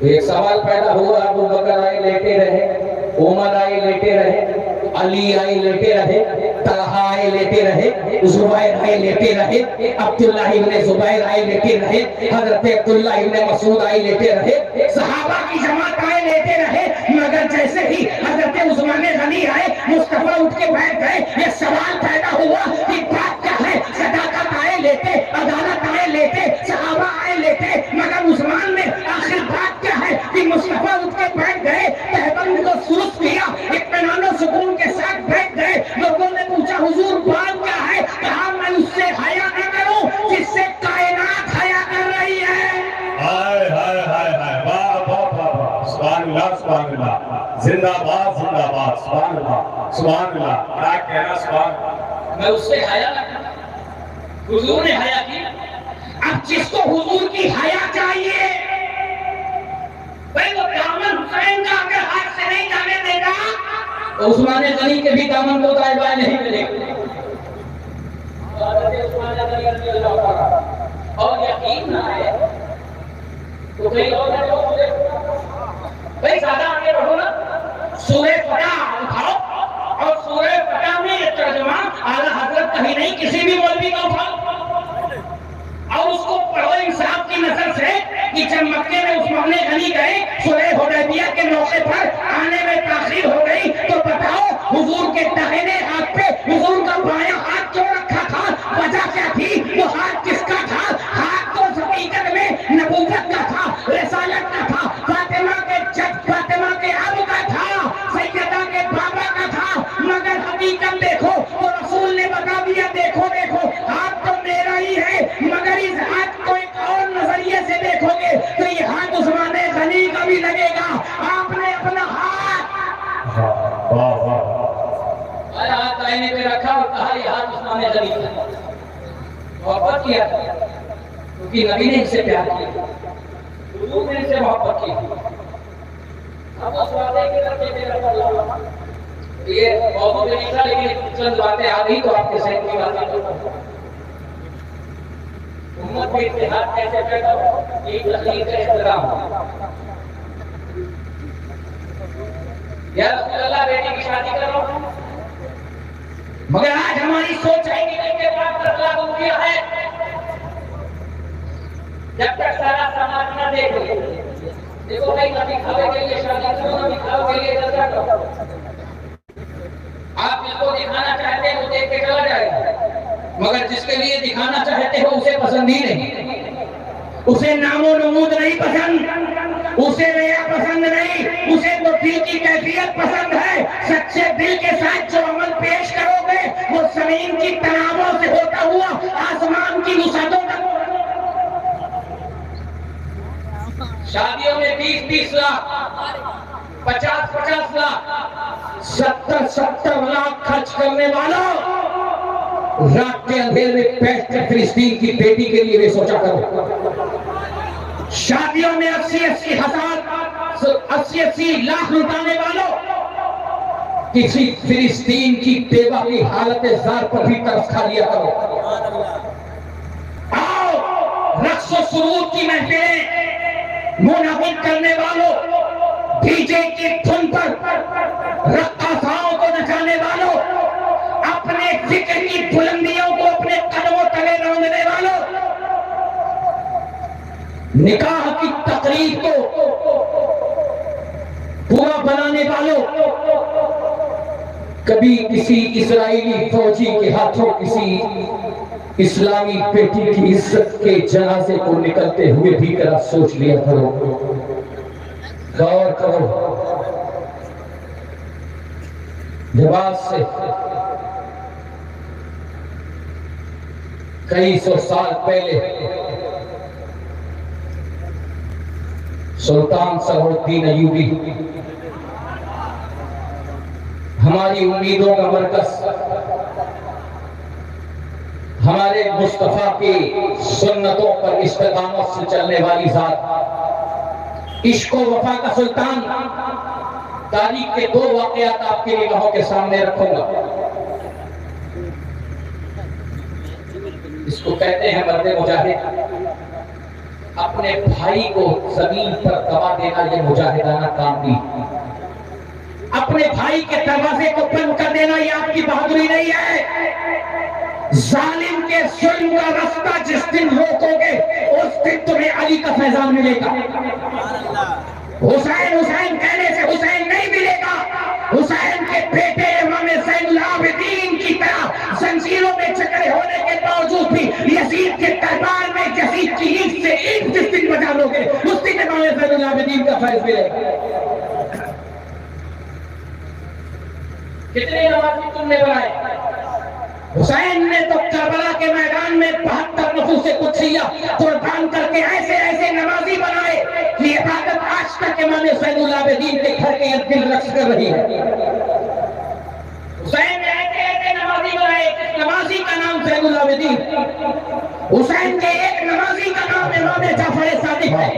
ایک سوال پیدا ہوا، ابو بکر آئے لیٹے رہے، عمر آئے لیٹے رہے، علی آئے لیٹے رہے، طلحہ آئے لیٹے رہے، زبیر آئے لیٹے رہے، عبداللہ ابن زبیر آئے لیٹے رہے، حضرت عبداللہ ابن مسعود آئے لیٹے رہے، صحابہ کی جماعت آئے لیٹے رہے، مگر جیسے ہی حضرت عثمان غنی آئے مصطفیٰ اٹھ کے بیٹھ گئے۔ یہ سوال پیدا ہوا کہ بات کیا ہے؟ صداقت آئے لیٹے، عدالت آئے لیٹے، صحابہ آئے لیٹے، مگر عثمان نے آخر بات کیا ہے کہ مصطفیٰ اٹھ کے بیٹھ گئے، تہبند کو سوس کیا، اطمینان و سکون کے ساتھ بیٹھ گئے۔ لوگوں نے پوچھا حضور بات کیا ہے؟ کہا میں اس سے حیا نہ کروں جس سے کائنات حیا کر رہی ہے۔ ہائے ہائے ہائے ہائے، واہ واہ واہ، سبحان اللہ سبحان اللہ، زندہ باد زندہ باد، سبحان اللہ سبحان اللہ، کیا کہنا سبحان اللہ۔ میں اس سے حیا نہ کروں، حضور نے حیا کی۔ اب جس کو حضور کی حیا چاہیے بھائی وہ دامن حسین کا اگر ہاتھ سے نہیں جانے دے گا تو عثمان غنی کے بھی دامن کو دائیں بائیں نہیں ملے گا. اور یقین نہ ہے تو کئی اور بھائی زیادہ آگے بڑھو نا. سورہ فتح اٹھاؤ اور سورہ فتح میں یہ ترجمہ اعلیٰ حضرت کہیں نہیں کسی بھی مولوی کا اٹھاؤ اور اس کو پڑھو انصاف کی نظر سے کہ جب مکے میں عثمان غنی گئے صلح حدیبیہ کے موقع پر آنے میں تاخیر ہو گئی تو بتاؤ حضور کے داہنے ہاتھ پہ حضور کا بایاں ہاتھ کیوں رکھا تھا؟ وجہ کیا تھی؟ وہ ہاتھ کس کا تھا؟ ہاتھ تو حقیقت میں نبوت کا تھا، رسالت کا تھا، فاطمہ کے جد فاطمہ کے اب کا تھا، سیدہ کے بابا کا تھا، مگر حقیقت دیکھو تو رسول نے بتا دیا دیکھو دیکھو ہاتھ تو میرا ہی ہے، مگر اس ہاتھ کو ایک اور نظریے سے دیکھو گے تو یہ ہاتھ عثمان غنی کا بھی لگے گا. آپ نے اپنا ہاتھ ہاتھ آئینے پہ رکھا اور کہا یہ ہاتھ عثمان غنی کا. محبت کیا کیونکہ نبی نے اس سے پیار کیا، حضور نے اس سے محبت کی. اب اس وعدے کی طرف یہ موضوع میں نہیں تھا لیکن چند باتیں آ گئی تو آپ کے سہن کی باتیں کرتا. امت میں اتحاد کیسے پیدا ہو؟ ایک تخلیق کا احترام ہو. یا رسول اللہ بیٹی کی شادی کر رہا ہوں مگر آج ہماری سوچ ہے کہ ان کے پاس 10 لاکھ روپیہ ہے. جب تک سارا سماج نہ دیکھ لے دیکھو بھائی نہ دکھاوے کے لیے شادی کرو نہ دکھاوے کے لیے جلسہ کرو. آپ جس کو دکھانا چاہتے ہیں وہ دیکھ کے چلا جائے گا مگر جس کے لیے دکھانا چاہتے ہو اسے پسند ہی نہیں، اسے نام و نمود نہیں پسند، اسے ریا پسند نہیں، اسے تو دل کی کیفیت پسند ہے. سچے دل کے ساتھ جو عمل پیش کرو گے وہ زمین کی تناؤوں سے ہوتا ہوا آسمان کی وسعتوں تک. شادیوں میں 20-20 لاکھ 50-50 لاکھ 70-70 لاکھ خرچ کرنے والوں رات کے اندھیرے میں بیٹھ کر فلسطین کی بیٹی کے لیے بھی سوچا کرو. شادیوں میں 80-80 لاکھ لٹانے والوں کسی فلسطین کی بیوہ کی حالت زار پر بھی ترس کھا لیا کرو. آؤ رقص و سرود کی محفلیں منعقد کرنے والوں، ڈی جے کی دھن پر رقاصاؤں کو نچانے والوں، اپنے فکر کی بلندیوں کو اپنے قدموں تلے رونگنے والوں، نکاح کی تقریب کو پورا بنانے والوں، کبھی کسی اسرائیلی فوجی کے ہاتھوں کسی اسلامی بیٹی کی عزت کے جنازے کو نکلتے ہوئے بھی ذرا سوچ لیا کرو، غور کرو. جب آج سے کئی سو سال پہلے سلطان صلاح الدین ایوبی ہماری امیدوں کا مرکز، ہمارے مصطفیٰ کی سنتوں پر استقامت سے چلنے والی ذات، عشق و وفا کا سلطان، تاریخ کے 2 واقعات آپ کے نگاہوں کے سامنے رکھوں گا. اس کو کہتے ہیں مرد مجاہد. اپنے بھائی کو زمین پر دبا دینا یہ مجاہدانہ کام نہیں، اپنے بھائی کے دروازے کو بند کر دینا یہ آپ کی بہادری نہیں ہے. ظالم کے ظلم کا رستہ جس دن روکو گے اس دن تمہیں علی کا فیضان ملے گا. حسین حسین کہنے سے حسین نہیں ملے گا. حسین کے بیٹے امام زین العابدین کی طرح زنجیروں میں جکڑے ہونے کے باوجود بھی یزید کے دربار میں یزید کی اینٹ سے اینٹ جس دن بجا لو گے اس دن امام زین العابدین کا فیض ملے گا. کتنے نمازی تم نے بنائے؟ حسین نے تو کربلا کے میدان میں 72 نفوس قدسیہ قربان کر کے ایسے ایسے نمازی بنائے کہ عبادت آج تک امام زین العابدین کے گھر کے ارد گرد رقص کر رہی ہے. حسین نے ایسے ایسے نمازی بنائے، اس نمازی کا نام زین العابدین. حسین کے ایک نمازی کا نام امام جعفر صادق ہے.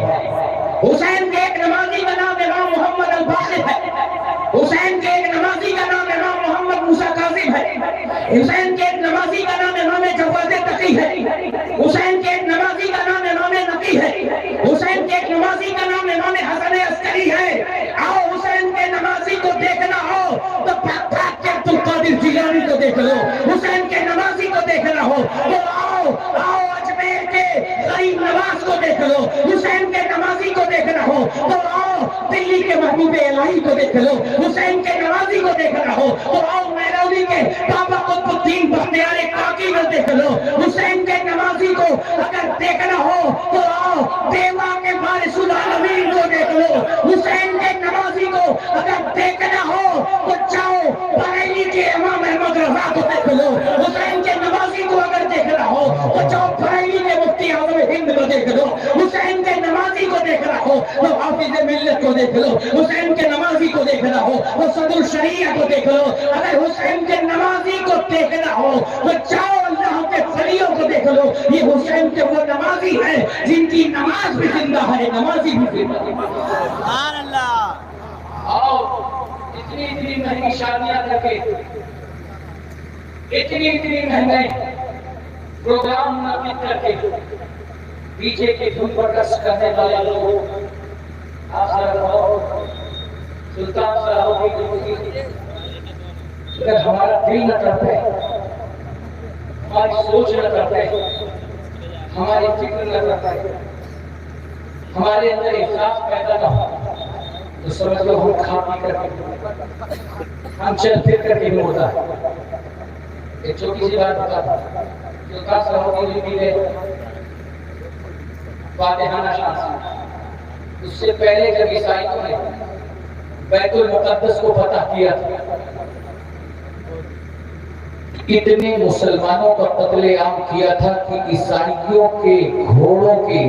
حسین کے ایک نمازی کا نام امام محمد الباقر ہے. حسین کے ایک نمازی کا نام حسین کے ایک نمازی کا نام امام جواد تقی ہے، حسین کے ایک نمازی کا نام امام نقی ہے، حسین کے ایک نمازی کا نام امام حسن عسکری ہے۔ آؤ حسین کے نمازی کو دیکھنا ہو تو پھاک پھاک کے عبدالقادر جیلانی کو دیکھ لو، حسین کے نمازی کو دیکھنا ہو تو آؤ اجمیر کے غریب نواز کو دیکھ لو، حسین کے نمازی کو دیکھنا ہو تو آؤ دلی کے محبوب الہی کو دیکھ لو، حسین کے نمازی کو دیکھنا ہو تو آؤ میرولی کے بابا قطب الدین بختیار کاکی کو دیکھ لو، حسین کے نمازی کو اگر دیکھنا ہو تو آؤ دیوا کے وارث العالمین کو دیکھ لو، حسین کے نمازی کو اگر دیکھنا ہو تو جاؤ بریلی کے امام احمد رضا کو دیکھ لو، حسین کے نمازی کو اگر دیکھنا ہو تو جاؤ بریلی کے مفتی اعظم ہند کو دیکھ لو، حسین کے نمازی کو دیکھنا ہو تو حافظ ملت کو دیکھ لو، حسین کے نمازی کو دیکھنا ہو تو صدر الشریعہ کو دیکھ لو، اگر حسین کے نمازی کو دیکھنا ہو تو جاؤ اللہ کے ولیوں کو دیکھ لو۔ یہ حسین کے وہ نمازی ہیں جن کی نماز بھی زندہ ہے، نمازی بھی زندہ ہے۔ سبحان اللہ۔ آؤ اتنی مہنگی شادیاں کر کے، اتنی مہنگے پروگرام منعقد کر کے پیچھے کے دھن پر رقص کرنے والے لوگ سلطان اگر ہمارا دل نہ کرتا ہے، ہماری سوچ نہ کرتا ہے، ہماری فکر نہ کرتا ہے، ہمارے اندر احساس پیدا نہ ہو تو سمجھ لو ہم کھا پی کر کے، ہم چل پھر کر کے نہیں ہوتا ہے۔ ایک چھوٹی سی بات بتا تھا، سلطان صاحب کی نے فاتحانہ شان، اس سے پہلے جب عیسائیوں نے بیت المقدس کو فتح کیا تھا، اتنے مسلمانوں کا قتل عام کیا تھا کہ عیسائیوں کے گھوڑوں کے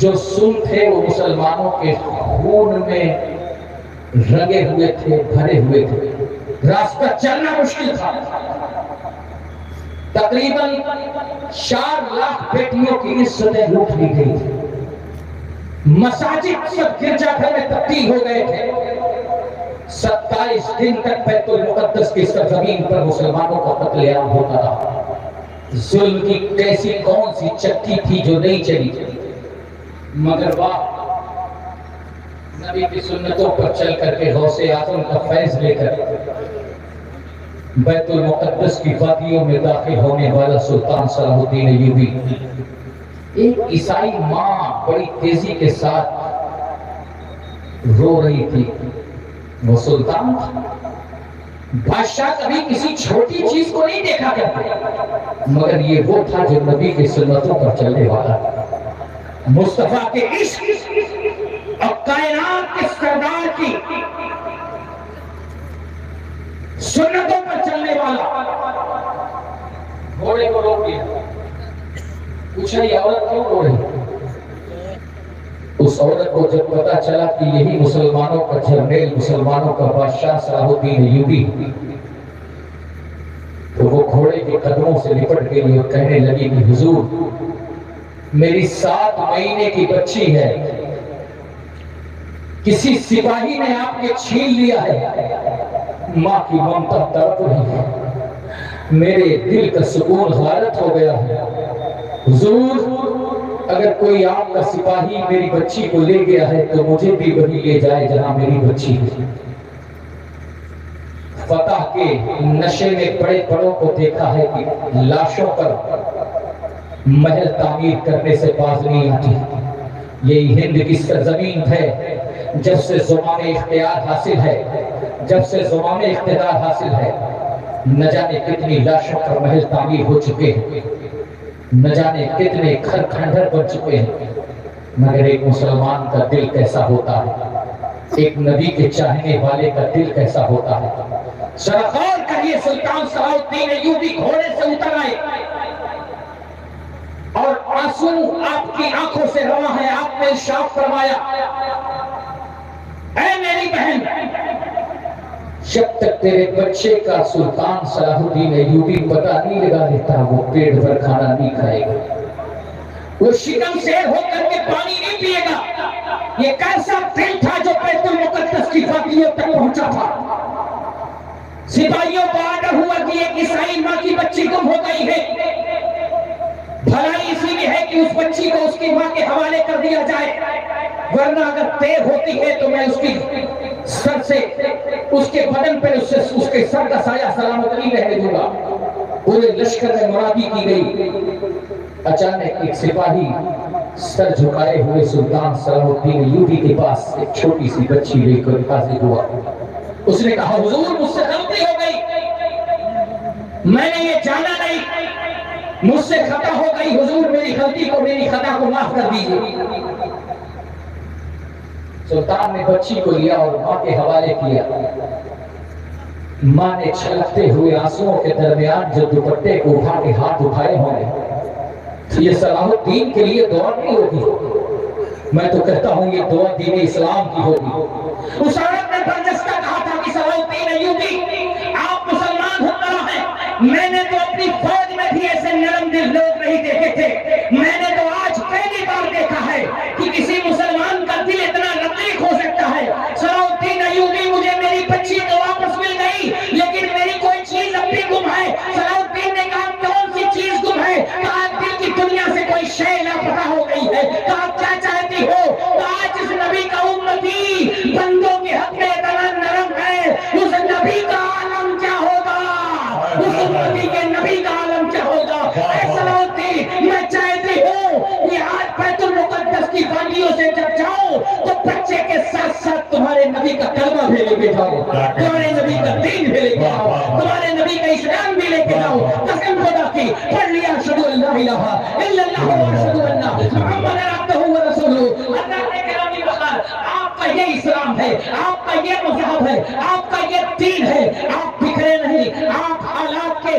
جو سن تھے وہ مسلمانوں کے خون میں رنگے ہوئے تھے، بھرے ہوئے تھے، راستہ چلنا مشکل تھا۔ تقریباً 4 لاکھ بیٹیوں کی عزتیں لوٹ لی گئی تھی، مساجد سب گرجا گھر میں تبدیل ہو گئے تھے۔ 27 دن تک بیت المقدس کی سرزمین پر مسلمانوں کا قتل عام ہوتا رہا۔ ظلم کی کیسی کون سی چکی تھی جو نہیں چلی، مگر واہ، نبی کی سنتوں پر چل کر کے غوث اعظم کا فیض لے کر بیت المقدس کی وادیوں میں داخل ہونے والا سلطان صلاح الدین ایوبی، ایک عیسائی ماں بڑی تیزی کے ساتھ رو رہی تھی۔ وہ سلطان بادشاہ کبھی کسی چھوٹی چیز کو نہیں دیکھا کرتا، مگر یہ وہ تھا جو نبی کی سنتوں پر چلنے والا، مصطفیٰ کے عشق اور کائنات کے سردار کی سنتوں پر چلنے والا۔ گھوڑے کو روک لیا، پوچھا یہ عورت کیوں رو رہی؟ اس عورت کو جب پتا چلا کہ یہی مسلمانوں کا جرنیل، مسلمانوں کا بادشاہ صلاح الدین ایوبی، تو وہ گھوڑے کے قدموں سے لپٹ گئی اور کہنے لگی کہ حضور، میری 7 مہینے کی بچی ہے، کسی سپاہی نے آپ کے چھین لیا ہے، ماں کی ممتا تڑپ رہی ہے، میرے دل کا سکون غارت ہو گیا ہے، حضور اگر کوئی آپ کا سپاہی میری بچی کو لے گیا ہے تو مجھے بھی وہی لے جائے جہاں میری بچی ہے۔ فتح کے نشے میں بڑے بڑوں کو دیکھا ہے کہ لاشوں پر محل تعمیر کرنے سے باز نہیں آتی۔ یہی ہند کی سرزمین ہے، جب سے زمام اختیار حاصل ہے، جب سے زمام اقتدار حاصل ہے، نہ جانے کتنی لاشوں پر محل تعمیر ہو چکے ہیں، نہ جانے کتنے گھر کھنڈر بن چکے ہیں، مگر ایک مسلمان کا دل کیسا ہوتا ہے، ایک نبی کے چاہنے والے کا دل کیسا ہوتا ہے۔ سرخور کریے سلطان صلاح الدین ایوبی گھوڑے سے اتر آئے اور آنسو آپ کی آنکھوں سے رواں ہے۔ آپ نے ارشاد فرمایا، اے میری بہن، جب تک تیرے بچے کا سلطان صلاح الدین ایوبی پتہ نہیں لگا لیتا وہ پیٹ بھر کھانا نہیں کھائے گا، وہ شکم سیر ہو کر کے پانی نہیں پیے گا۔ یہ کیسا دل تھا جو بیت المقدس کی وادیوں تک پہنچا تھا۔ سپاہیوں کو آرڈر ہوا کہ ایک عیسائی ماں کی بچی گم ہو گئی ہے، بھلائی اسی لیے ہے کہ اس بچی کو اس کی ماں کے حوالے کر دیا جائے، ورنہ اگر دیر ہوتی ہے تو میں اس کی سر سے اس کے بدن پر اس کے سر کا سایہ سلامت نہیں رہنے دوں گا۔ پورے لشکر میں منادی کی گئی۔ اچانک ایک سپاہی سر جھکائے ہوئے سلطان صلاح الدین ایوبی کے پاس ایک چھوٹی سی بچی لے کر حاضر ہوا۔ اس نے کہا حضور مجھ سے غلطی ہو گئی، میں نے یہ جانا نہیں، مجھ سے خطا ہو گئی، حضور میری غلطی کو میری خطا کو معاف کر دیجیے۔ سلطان نے بچی کو لیا اور ماں کے حوالے کیا۔ ماں نے چھلکتے ہوئے آنسوؤں کے درمیان جو دوپٹے کو اٹھا کے ہاتھ اٹھائے ہوں گے، یہ صلاح الدین کے لیے دعا نہیں ہوگی، میں تو کہتا ہوں یہ دعا دین اسلام کی ہوگی۔ اس عورت نے برجستہ کہا تھا کہ صلاح الدین ایوبی آپ مسلمان حکمراں ہیں، میں نے تو اپنی فوج میں بھی ایسے نرم دل لوگ نہیں دیکھے تھے، میں نے تو آج پہلی بار دیکھا ہے کہ کسی مسلمان کا دل اتنا رقیق ہو سکتا ہے۔ صلاح الدین ایوبی مجھے میری بچی تو واپس مل گئی، لیکن میری کوئی چیز اب بھی گم ہے۔ صلاح الدین نے کہا کون سی چیز گم ہے؟ کہا دل کی دنیا سے کوئی شے لاپتہ ہو گئی ہے۔ کہا کیا چاہتی ہو؟ کہا جس نبی کا امتی بندوں کے حق میں اتنا نرم ہے، اس نبی کا عالم کیا ہوگا، اس امتی کے نبی کا عالم کیا ہوگا۔ اے صلاح الدین میں چاہتی ہوں کہ آج بیت المقدس کی وادیوں سے جب جاؤں تو بچے کے ساتھ ساتھ تمہارے نبی کا کلمہ بھی لے کے جاؤ، تمہارے نبی کا دین بھی لے کے جاؤ، تمہارے نبی کا اسلام بھی لے کے جاؤ۔ قسم خدا کی پڑھ لیا اشہدو ان لا الہ الا اللہ و اشہدو ان محمد عبدہ و رسولہ۔ اللہ نے کرامی بخار آپ کا یہ اسلام ہے، آپ کا یہ مذہب ہے، آپ کا یہ دین ہے، آپ بکھرے نہیں، آپ حالات کے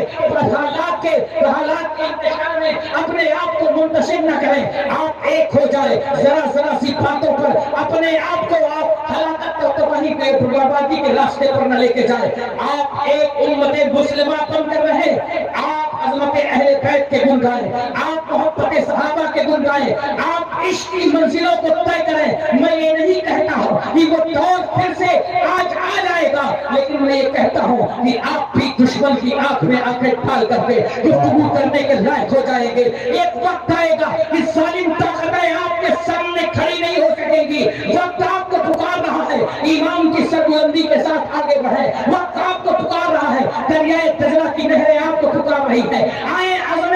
انتشار میں اپنے آپ کو منتشر نہ کریں، آپ ایک ہو جائے، ذرا ذرا سی باتوں پر اپنے آپ کو آپ ہلاکت اور تباہی کے بربادی کے راستے پر نہ لے کے جائیں۔ آپ ایک امت مسلمہ بن کر رہے، آپ عظمت اہل بیت کے گن گائیں، آپ محبت صحابہ کے گن گائیں، آپ عشق کی منزلوں کو طے کریں۔ میں یہ نہیں کہتا ہوں کہ وہ دور پھر سے آج آ جائے گا، لیکن میں یہ کہتا ہوں کہ آپ بھی دشمن کی آنکھ میں آنکھیں ڈال کر کے گفتگو کرنے کے لائق ہو جائیں گے۔ ایک وقت آئے گا کہ ظالم طاقتیں آپ کے سامنے کھڑی نہیں ہو سکیں گی۔ وقت آپ کو پکار رہا ہے ایمان کی سربلندی کے ساتھ آگے بڑھیں، وقت آپ کو پکار رہا ہے، دریائے دجلہ کی نہریں آپ کو پکار رہی ہے۔ آئے عزم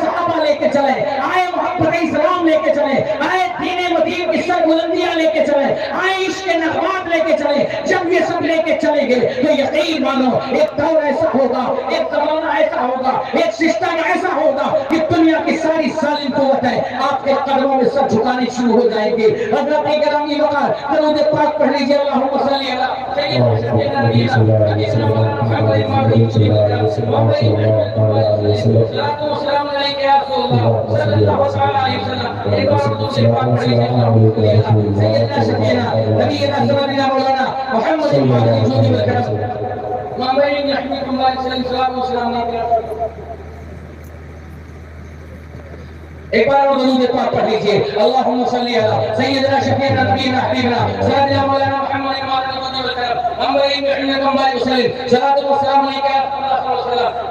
صحابہ لے کے چلیں، آئے محبت اسلام لے کے چلیں، آئے دین مدین کی سربلندیاں لے کے چلیں، آئے عشق نغمات لے کے چلیں۔ جب یہ سب لے کے چلیں گے تو یقین مانو ایک دور ایسا ہوگا، ایک زمانہ ایسا ہوگا، ایک سسٹم ایسا ہوگا کہ دنیا کی ساری ظالم قوتیں آپ کے قدموں میں سر جھکانے شروع ہو جائیں گے۔ حضرت گرامی وقار درود پاک پڑھ لیجیے، اللہم صلی علی سیدنا محمد السلام علیکم یا رسول اللہ صلی اللہ علیہ وسلم۔ ایک اور درود پاک پڑھ لیجیے، سیدنا شفیعنا نبینا سیدنا مولانا محمد الجود والکرم وامین یحمیکم اللہ صلی اللہ علیہ وسلم۔ ایک بار اور درود پاک پڑھ لیجیے، اللہم صلی علی سیدنا شفیعنا نبینا حبیبنا سیدنا مولانا محمد الجود والکرم وامین یحمیکم اللہ وسلم۔ صلاۃ و سلام علیکم یا رسول اللہ صلی اللہ علیہ وسلم۔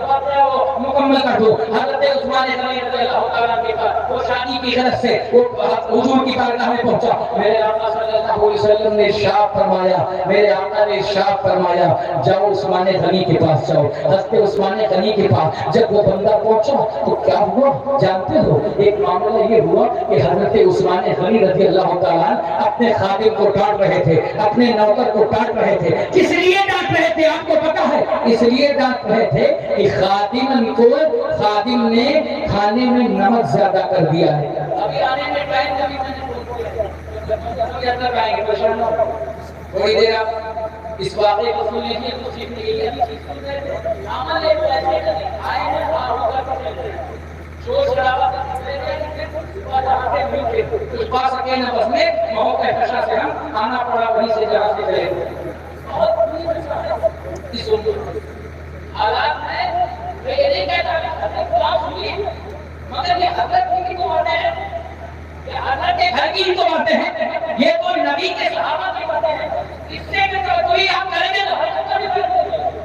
مکمل کر دو۔ حضرت عثمان غنی رضی اللہ تعالیٰ کے بعد وہ شادی کی غرض سے وہ حضور کی بارگاہ میں پہنچا۔ میرے آقا صلی اللہ علیہ وسلم نے ارشاد فرمایا، میرے آقا نے ارشاد فرمایا جاؤ عثمان غنی کے پاس جاؤ۔ حضرت عثمان غنی کے پاس جب وہ بندہ پہنچا تو کیا ہوا جانتے ہو؟ ایک معاملہ یہ ہوا کہ حضرت عثمان غنی رضی اللہ تعالیٰ اپنے خادم کو ڈانٹ رہے تھے، اپنے نوکر کو ڈانٹ رہے تھے۔ کس لیے ڈانٹ رہے تھے آپ کو پتا ہے؟ اس لیے ڈانٹ رہے تھے کہ خادم نے کھانے میں نمک زیادہ کر دیا ہے۔ ابھی آنے میں ٹائم تھوڑی دیر آپ اس واقعے کو سن لیجیے تو سیکھ لیجیے۔ عمل ایک ایسے آئے ہیں شور شرابہ کچھ پا سکے نہ بس میں بہت احتشا سے ہم آنا پڑا وہیں سے جہاں سے گئے اس حالات میں یہ نہیں کہتا مگر یہ حضرت کی تو باتیں ہیں، یہ حضرت کے گھر کی تو باتیں ہیں، یہ تو نبی کے صحابہ کی باتیں ہیں۔ اس سے بھی کوئی آپ کریں گے تو حضرت کا بھی کریں گے۔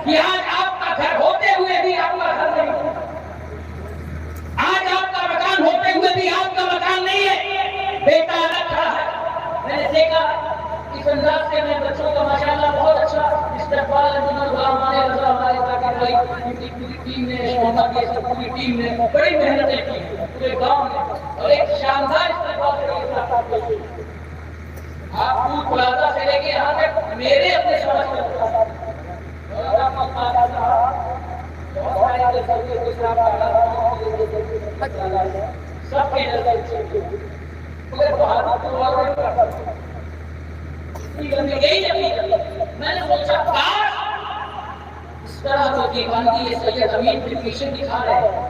کہ آج آپ کا گھر ہوتے ہوئے بھی آپ کا گھر نہیں، آج آپ کا مکان ہوتے ہوئے بھی آپ کا مکان نہیں ہے، بیٹا الگ کھڑا ہے۔ میں نے دیکھا اس انداز سے میں بچوں کا ماشاءاللہ بہت اچھا استقبال رضا ہمارے ذاکر بھائی ان کی پوری ٹیم نے، محمد کی سب پوری ٹیم نے بڑی محنتیں کی پورے گاؤں میں، اور ایک شاندار استقبال سے آپ فوڈ پلازا سے لے کے یہاں تک میرے اپنے سمجھ میں سب کے نظر میں نے سوچا کاش اس طرح جو دیوانگی یہ سید امین کے پیچھے دکھا رہے ہیں،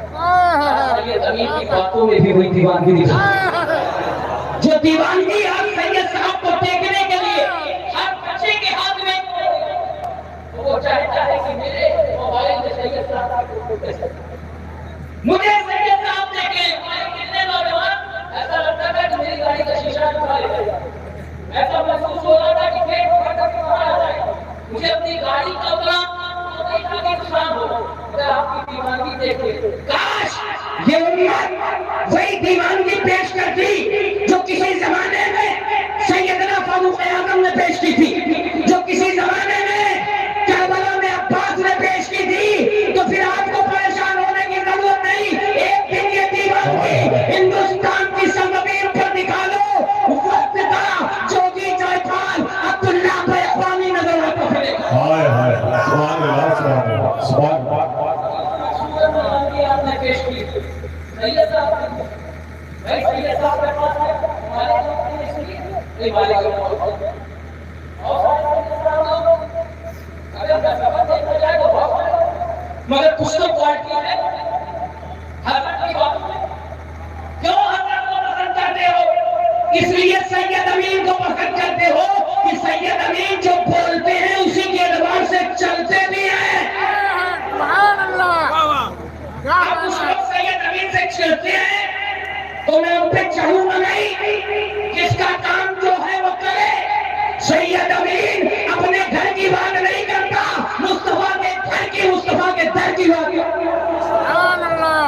سید امین کی باتوں میں بھی وہی دیوانگی دکھا جو دیوانگی آپ سید صاحب کو دیکھنے کے لیے ہر بچے کے ہاتھ میں وہ چاہتا ہے کہ میرے موبائل میں سید صاحب کو مجھے سید صاحب دیکھے کتنے نوجوان ایسا لگتا تھا کہ میری گاڑی کا شیشہ اٹھا لے گا، ایسا محسوس ہو رہا تھا کہ پیٹ پھٹ کر کہاں آ جائے گا، مجھے اپنی گاڑی کا اتنا نقصان ہو اگر آپ کی دیوانگی دیکھے۔ کاش یہ امت وہی دیوانگی پیش کرتی جو کسی زمانے میں سیدنا فاروق اعظم نے پیش کی تھی، جو کسی زمانے میں کربلا میں عباس نے پیش کی تھی، تو پھر آپ کو پریشان ہونے کی ضرورت نہیں، ایک دن یہ دیوانگی ہندوستان کی سرزمین پر دکھا دو، وقت کا جوگی جائپال عبداللہ بیقوانی نظر آتا پھرے گا۔ ہائے ہائے سبحان اللہ سبحان اللہ سبحان اللہ۔ آپ نے پیش کی سید صاحب بھائی، سید صاحب کے پاس ہے ہمارے نہیں والے مگر کچھ تو کوالٹی ہے حضرت کی بات میں، کیوں حضرت کو پسند کرتے ہو؟ اس لیے سید امین کو پسند کرتے ہو کہ سید امین جو بولتے ہیں اسی کے اعتبار سے چلتے بھی ہیں۔ سبحان اللہ۔ آپ کچھ لوگ سید امین سے چلتے ہیں تو میں ان پہ چڑھوں گا نہیں، جس کا کام جو ہے وہ کرے۔ سید امین اپنے گھر کی بات نہیں کرتا، مصطفیٰ کے گھر کی، مصطفیٰ کے در کی بات کرتا۔ سبحان اللہ۔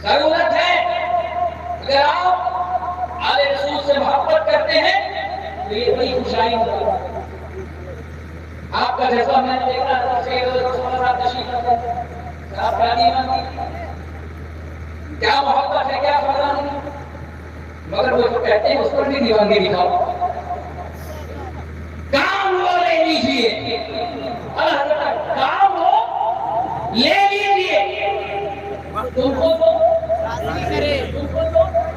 ضرورت ہے اگر آپ آل رسول سے محبت کرتے ہیں تو یہ بڑی خوشائی ہوگی۔ آپ کا جذبہ میں نے دیکھا تھا، سید رسول صاحب تشریف رکھتے تھے، آپ کا دیوانگی کیا محبت ہے، کیا فرمان ہے، مگر وہ جو کہتے ہیں اس پر بھی دیوانگی دکھاؤ۔ کام وہ لے لیجیے، کام وہ لے لیجیے، تم کو تو راضی کرے،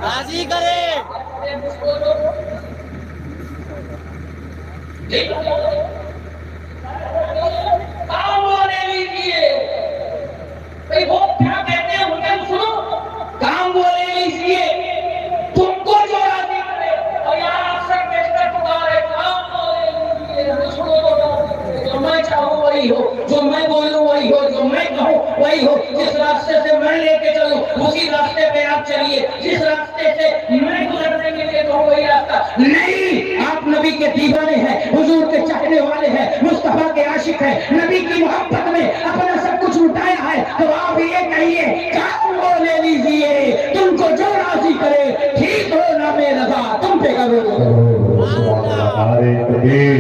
راضی کرے۔ کام وہ لے لیجیے، وہ کیا کہتے ہیں ان کو سنو، کام وہ لے لیجیے تم کو جو راضی کرے، اور یہاں اکثر بیشتر پکارے کام وہ لے لیجیے، مجھ کو جو میں چاہوں وہی ہو، جو میں بولوں وہی ہو، جو میں کہوں وہی ہو، جس راستے سے میں لے کے چلوں اسی راستے پہ آپ چلیے، جس راستے سے میں گزرنے کے لیے کہوں وہی راستہ نہیں۔ آپ نبی کے دیوانے ہیں، حضور کے چاہنے والے ہیں، مصطفیٰ کے عاشق ہیں، نبی کی محبت میں اپنا سب کچھ لٹایا ہے، تو آپ یہ کہیے کام وہ لے لیجیے تم کو جو راضی کرے، ٹھیک ہو نام رضا تم پہ کرو۔ نعرے تکبیر،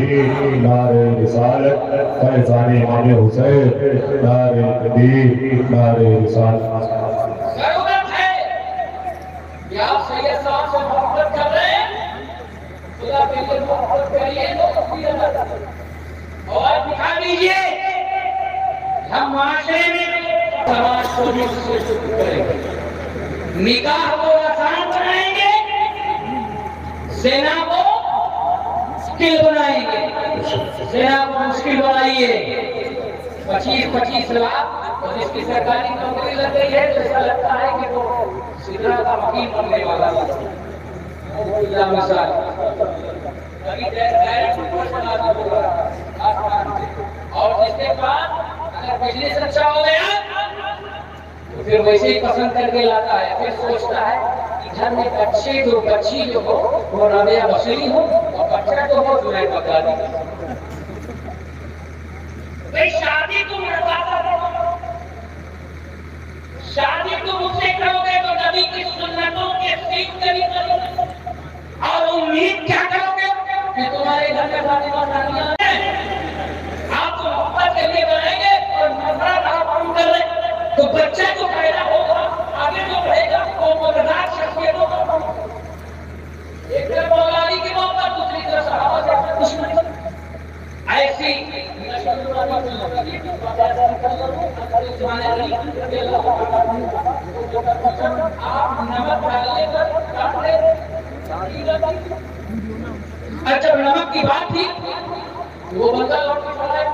نعرے رسالت، فیضان امام حسین، نعرے تکبیر، نعرے رسالت۔ ضرورت ہے کہ آپ سید صاحب سے محبت کر رہے ہیں، خدا کے لیے محبت کریے تو اور دکھا دیجیے ہم معاشرے میں سماج کو بھی اس سے شروع کریں گے، نکاح کو آسان بنائیں گے، زنا کو مشکل بنائیں گے۔ زنا کو مشکل بنائیے، 25 لاکھ اور جس کی سرکاری نوکری لگ گئی ہے تو ایسا لگتا ہے کہ وہ سدرا کا وکیل بننے والا ہے۔ مثال اور جس کے بعد اگر بزنس اچھا ہو گیا تو پھر ویسے ہی پسند کر کے لاتا ہے، پھر سوچتا ہے کہ گھر میں بچے جو بچی جو ہو وہ رابعہ بصری ہو اور بچہ جو ہو جنید بغدادی۔ بھئی شادی تم شادی تم مجھ سے کرو گے تو نبی کی سنتوں کے سیکھ کری کرو گے، اور امید کیا کرو گے کہ تمہارے گھر میں فاطمہ ثانیہ ہے، آپ تو محبت کے لیے بنائیں گے اور نفرت آپ ہم کر رہے ہیں، تو بچہ جو پیدا ہوگا آگے جو رہے گا وہ متضاد شخصیتوں کا، ایک طرف مولا علی کی محبت، دوسری طرف صحابہ سے دشمنی، ایسی اچھا نمک کی بات تھی، وہ بندہ لوٹ کے چلا ہے،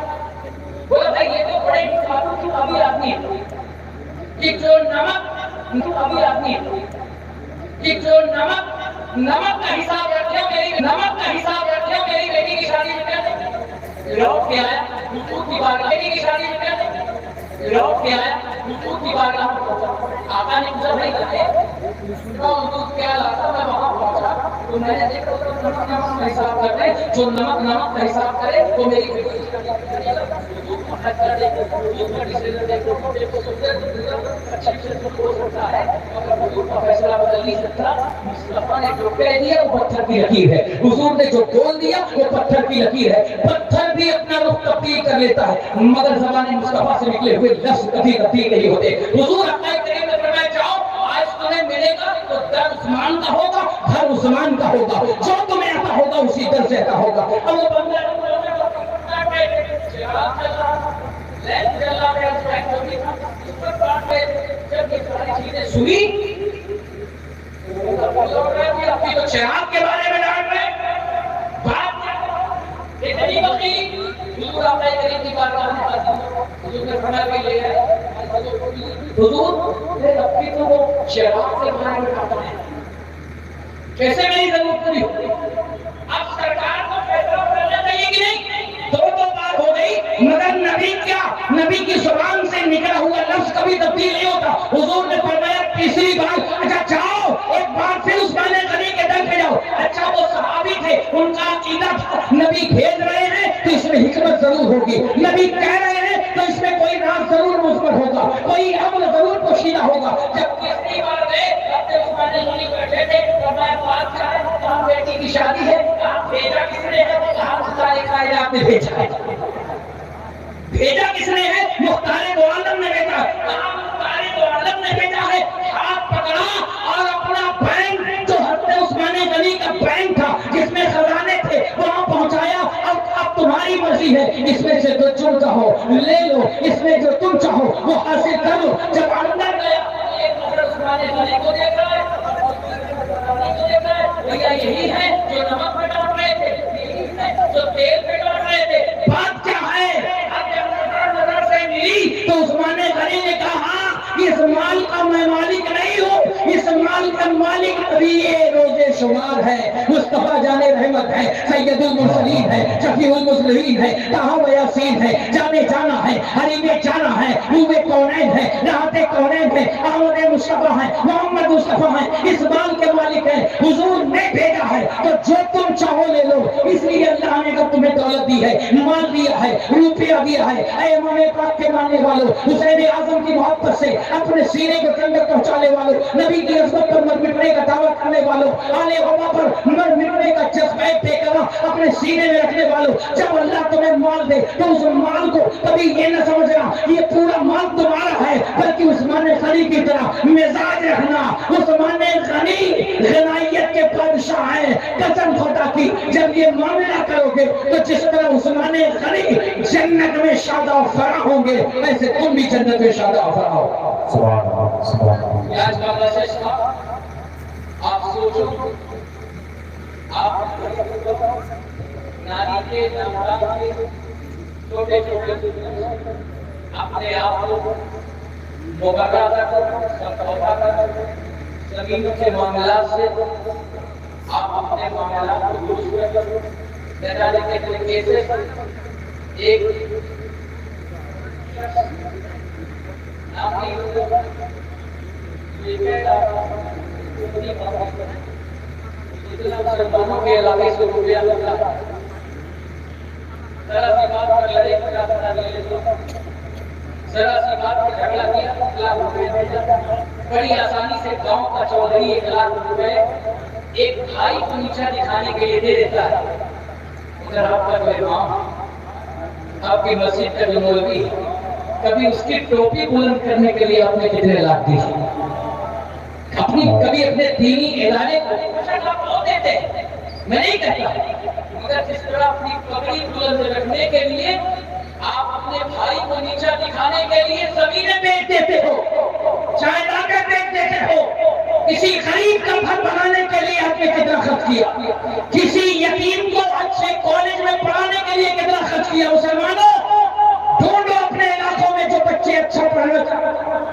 بولا بھائی یہ تو بڑے انسانوں کی ابھی آدمی ہے کہ جو نمک ابھی آدمی ہے کہ جو نمک کا حساب رکھے میری بیٹی کی شادی میں کیا لوٹ کے آیا حضور کی بارگاہ، بیٹی کی شادی میں کیا لوٹ کے آیا حضور کی بارگاہ میں پہنچا، آقا نے پوچھا بھائی حضور کیا لاتا، میں وہاں پہنچا تو میں نے دیکھا نمک کا حساب کر رہے، جو نمک کا حساب کرے وہ میری بیٹی کی شادی میں کیا فیصلہ بدل نہیں سکتا، مصطفیٰ نے جو کہہ دیا وہ پتھر کی لکیر ہے، حضور نے جو بول دیا وہ پتھر کی لکیر ہے، پتھر بھی اپنا رخ تبدیل کر لیتا ہے مگر زبان مصطفیٰ سے نکلے ہوئے لفظ کبھی تبدیل نہیں ہوتے۔ حضور اپنے کریم میں فرمایا جاؤ آج تمہیں ملے گا تو در عثمان کا ہوگا، گھر عثمان کا ہوگا، جو تمہیں عطا ہوگا اسی در سے عطا ہوگا۔ اب وہ بندہ جب یہ ساری چیزیں سنی اپنی تو چراغ کے بارے میں ڈانٹ رہے بات کہ نبی بقی حضور آپ کریم کی بارگاہ میں حضور نے فرمایا کہ لے آئے حضور میرے اپنی تو وہ چراغ کے بارے میں ڈانٹ رہے ہیں، کیسے میری ضرورت پوری ہوگی؟ اب سرکار کو فیصلہ کرنا چاہیے کہ نہیں؟ دو بار ہو گئی مگر نبی کی زبان سے نکلا ہوا لفظ کبھی تبدیل نہیں ہوتا۔ حضور نے فرمایا تیسری بار اچھا جاؤ ایک بار پھر عثمان غنی کے در پہ جاؤ، اچھا وہ صحابی تھے ان کا عقیدہ تھا نبی بھیج رہے ہیں تو اس میں حکمت ضرور ہوگی، نبی کہہ رہے ہیں تو اس میں کوئی راز ضرور مثبت ہوگا، کوئی امر ضرور پوشیدہ ہوگا۔ جب تیسری بار گئے اپنے عثمان غنی بیٹھے تھے، فرمایا بات کیا ہے؟ کہاں بیٹی کی شادی ہے، کہاں بھیجا کس نے ہے؟ کہاں مختار کائنات نے بھیجا ہے، بھیجا کس نے ہے؟ مختار دو عالم نے بھیجا ہے، کہاں مختار دو عالم نے بھیجا ہے؟ ہاتھ پکڑا اور اپنا بینک جو حضرت عثمان غنی کا بینک تھا جس میں خزانے تھے وہاں پہنچایا، اب تمہاری مرضی ہے، اس میں سے جو تم چاہو لے لو، اس میں جو تم چاہو وہ حاصل کر لو۔ جب اندر گیا ایک نظر عثمان غنی کو دیکھ رہا ہے، بھیا یہی ہے جو نمک پہ ڈال رہے تھے، یہی ہے جو تیل پہ ڈال رہے تھے، بات کیا ہے؟ اب جب نظر سے ملی تو عثمان غنی نے کہا اس مال کا میں مالک نہیں ہوں، اس مال کا مالک ابھی یہ روز شمار ہے، مصطفیٰ جان رحمت ہے، سید المرسلین ہے، شفیع المسلمین ہے، طٰہٰ و یاسین ہے، جانے جانا ہے، حریم جانا ہے، روح کونین ہے، راحت کونین ہے، احمد مصطفیٰ ہے، محمد مصطفیٰ ہے، اس مال کے مالک ہیں، حضور نے بھیجا ہے تو جو تم چاہو لے لو۔ اس لیے اللہ نے جب تمہیں دولت دی ہے، مال دیا ہے، روپیہ دیا ہے، اے امام پاک کے ماننے والوں، حسین اعظم کی محبت سے اپنے سینے کو جنت پہنچانے والوں، نبی کی عظمت پر مر مٹنے کا دعویٰ کرنے والوں، آل وبا پر مر مٹنے کا جذبہ بے قرار اپنے سینے میں رکھنے والوں، جب اللہ تمہیں مال دے تو اس مال کو کبھی یہ نہ سمجھنا یہ پورا مال تمہارا ہے، بلکہ عثمان غنی کی طرح مزاج رکھنا۔ عثمان غنی غنائیت کے بادشاہ ہیں، قسم خدا کی جب یہ معاملہ کرو گے تو جس طرح عثمان غنی جنت میں شادہ و فرح ہوں گے ایسے تم بھی جنت میں شادہ و فرح ہو۔ سبحان اللہ سبحان اللہ۔ آج کا مسئلہ تھا، آپ سوچو آپ ناری کے نامراد کے چھوٹے چھوٹے اپنے آپ کو مبرہ کر سمجھوتا کر زمین کے معاملات سے آپ اپنے معاملات کو درست کرو۔ بہرحال کے طریقے سے ایک مسلمانوں کے علاقے سے روپیہ ملا ذرا سی بات پر لڑے ذرا سی بات پر جھگڑا کیا 1 لاکھ روپے بڑی آسانی سے گاؤں کا چودھری 1 لاکھ روپے ایک بھائی کو نیچا دکھانے کے لیے دے دیتا ہے. اگر آپ کا کوئی امام آپ کی مسجد کا جو مولوی کبھی اس کی ٹوپی بلند کرنے کے لیے آپ نے کتنے لاکھ دی کبھی اپنے دینی ادارے کو دیتے میں نہیں کہتا مگر جس طرح اپنی پگڑی بلند رکھنے کے لیے آپ اپنے بھائی کو نیچا دکھانے کے لیے زمینیں بیچ دیتے ہو جائیدادیں بیچ دیتے ہو کسی غریب کا گھر بنانے کے لیے آپ نے کتنا خرچ کیا کسی یتیم کو اچھے کالج میں پڑھانے کے لیے کتنا خرچ کیا مسلمانوں ڈھونڈو اپنے علاقوں میں جو بچے اچھا پڑھنا چاہتے ہیں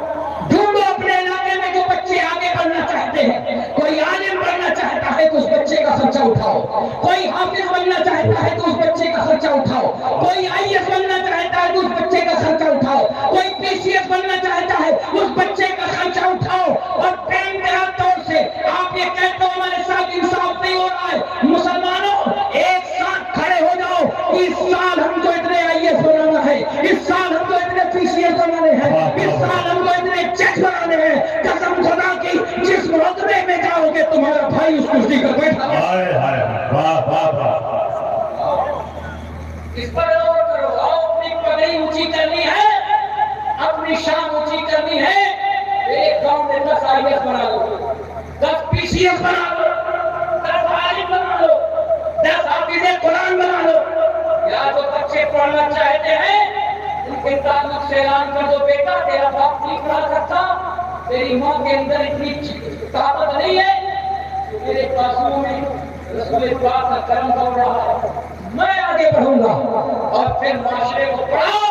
ڈھونڈو اپنے علاقے میں جو بچے آگے بڑھنا چاہتے ہیں کوئی عالم بننا چاہتا ہے تو اس بچے کا خرچہ اٹھاؤ کوئی حافظ بننا چاہتا ہے تو اس بچے کا خرچہ اٹھاؤ کوئی IAS بننا چاہتا ہے تو اس بچے کا خرچہ اٹھاؤ کوئی PCS بننا چاہتا ہے اس بچے کا خرچہ اٹھاؤ اور بینکرا طور سے آپ یہ کہتے ہو ہمارے ساتھ انصاف نہیں ہو رہا ہے مسلمانوں ایک ساتھ کھڑے ہو جاؤ اس سال ہم کو اتنے IAS بنانا ہے اس سال ہم کو اتنے PCS بنانے ہیں اس سال ہم کو اتنے چیک بنانے ہیں قسم خدا کی جس محکمے میں جاؤ گے تمہارا بھائی اس کرسی پر بیٹھا ہے اس پر غور کرو اپنی پگڑی اونچی کرنی ہے اپنی شان اونچی کرنی ہے ایک گاؤں میں 10 IAS بنا لو 10 PCS بنا لو 10 عالم بنا لو 10 حافظ قرآن بنا لو یا جو بچے پڑھنا چاہتے ہیں ان کے تعلق سے اعلان کر دو بیٹا تیرا باپ نہیں پڑھا سکتا تیری ماں کے اندر اتنی طاقت نہیں ہے میرے بازوؤں میں رسول پاک کا کرم دوڑ رہا ہے میں آگے بڑھوں گا اور پھر معاشرے کو پڑھاؤ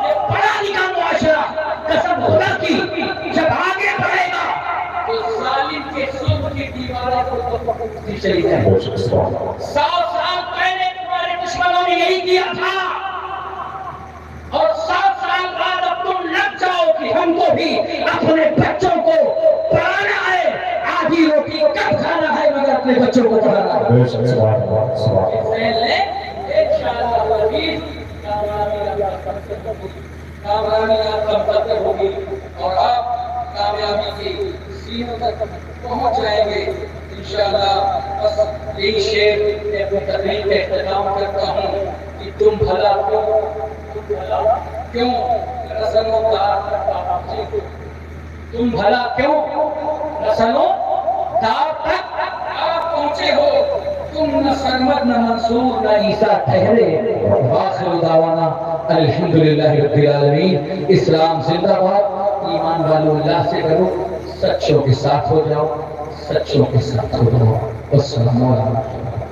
یہ پڑھا لکھا معاشرہ قسم خدا کی جب آگے بڑھے گا تو ظالم کے سلم کی دیواریں چلی جائیں 100 سال پہلے تمہارے دشمنوں نے یہی کیا تھا اور 7 سال بعد اب تم لگ جاؤ کہ ہم کو بھی اپنے بچوں کو پڑھانا ہے آدھی روٹی کب کھانا ہے مگر اپنے بچوں کو پڑھانا ہے کامیابی ہوگی اور آپ کامیابی کی سیڑھیوں تک پہنچ جائیں گے انشاءاللہ. بس یہی شعر میں اپنی تقریر کا اختتام کرتا ہوں کہ تم بھلا کیوں رسنوں تم بھلا کیوں رسنوں دار تک آپ پہنچے ہو تم نہ سرمد نہ منصور نہ عیسیٰ ٹھہرے آخر دعوانا الحمدللہ رب العالمین. اسلام زندہ باد ایمان والو اللہ سے کرو سچوں کے ساتھ ہو جاؤ سچوں کے ساتھ ہو جاؤ. السلام علیکم.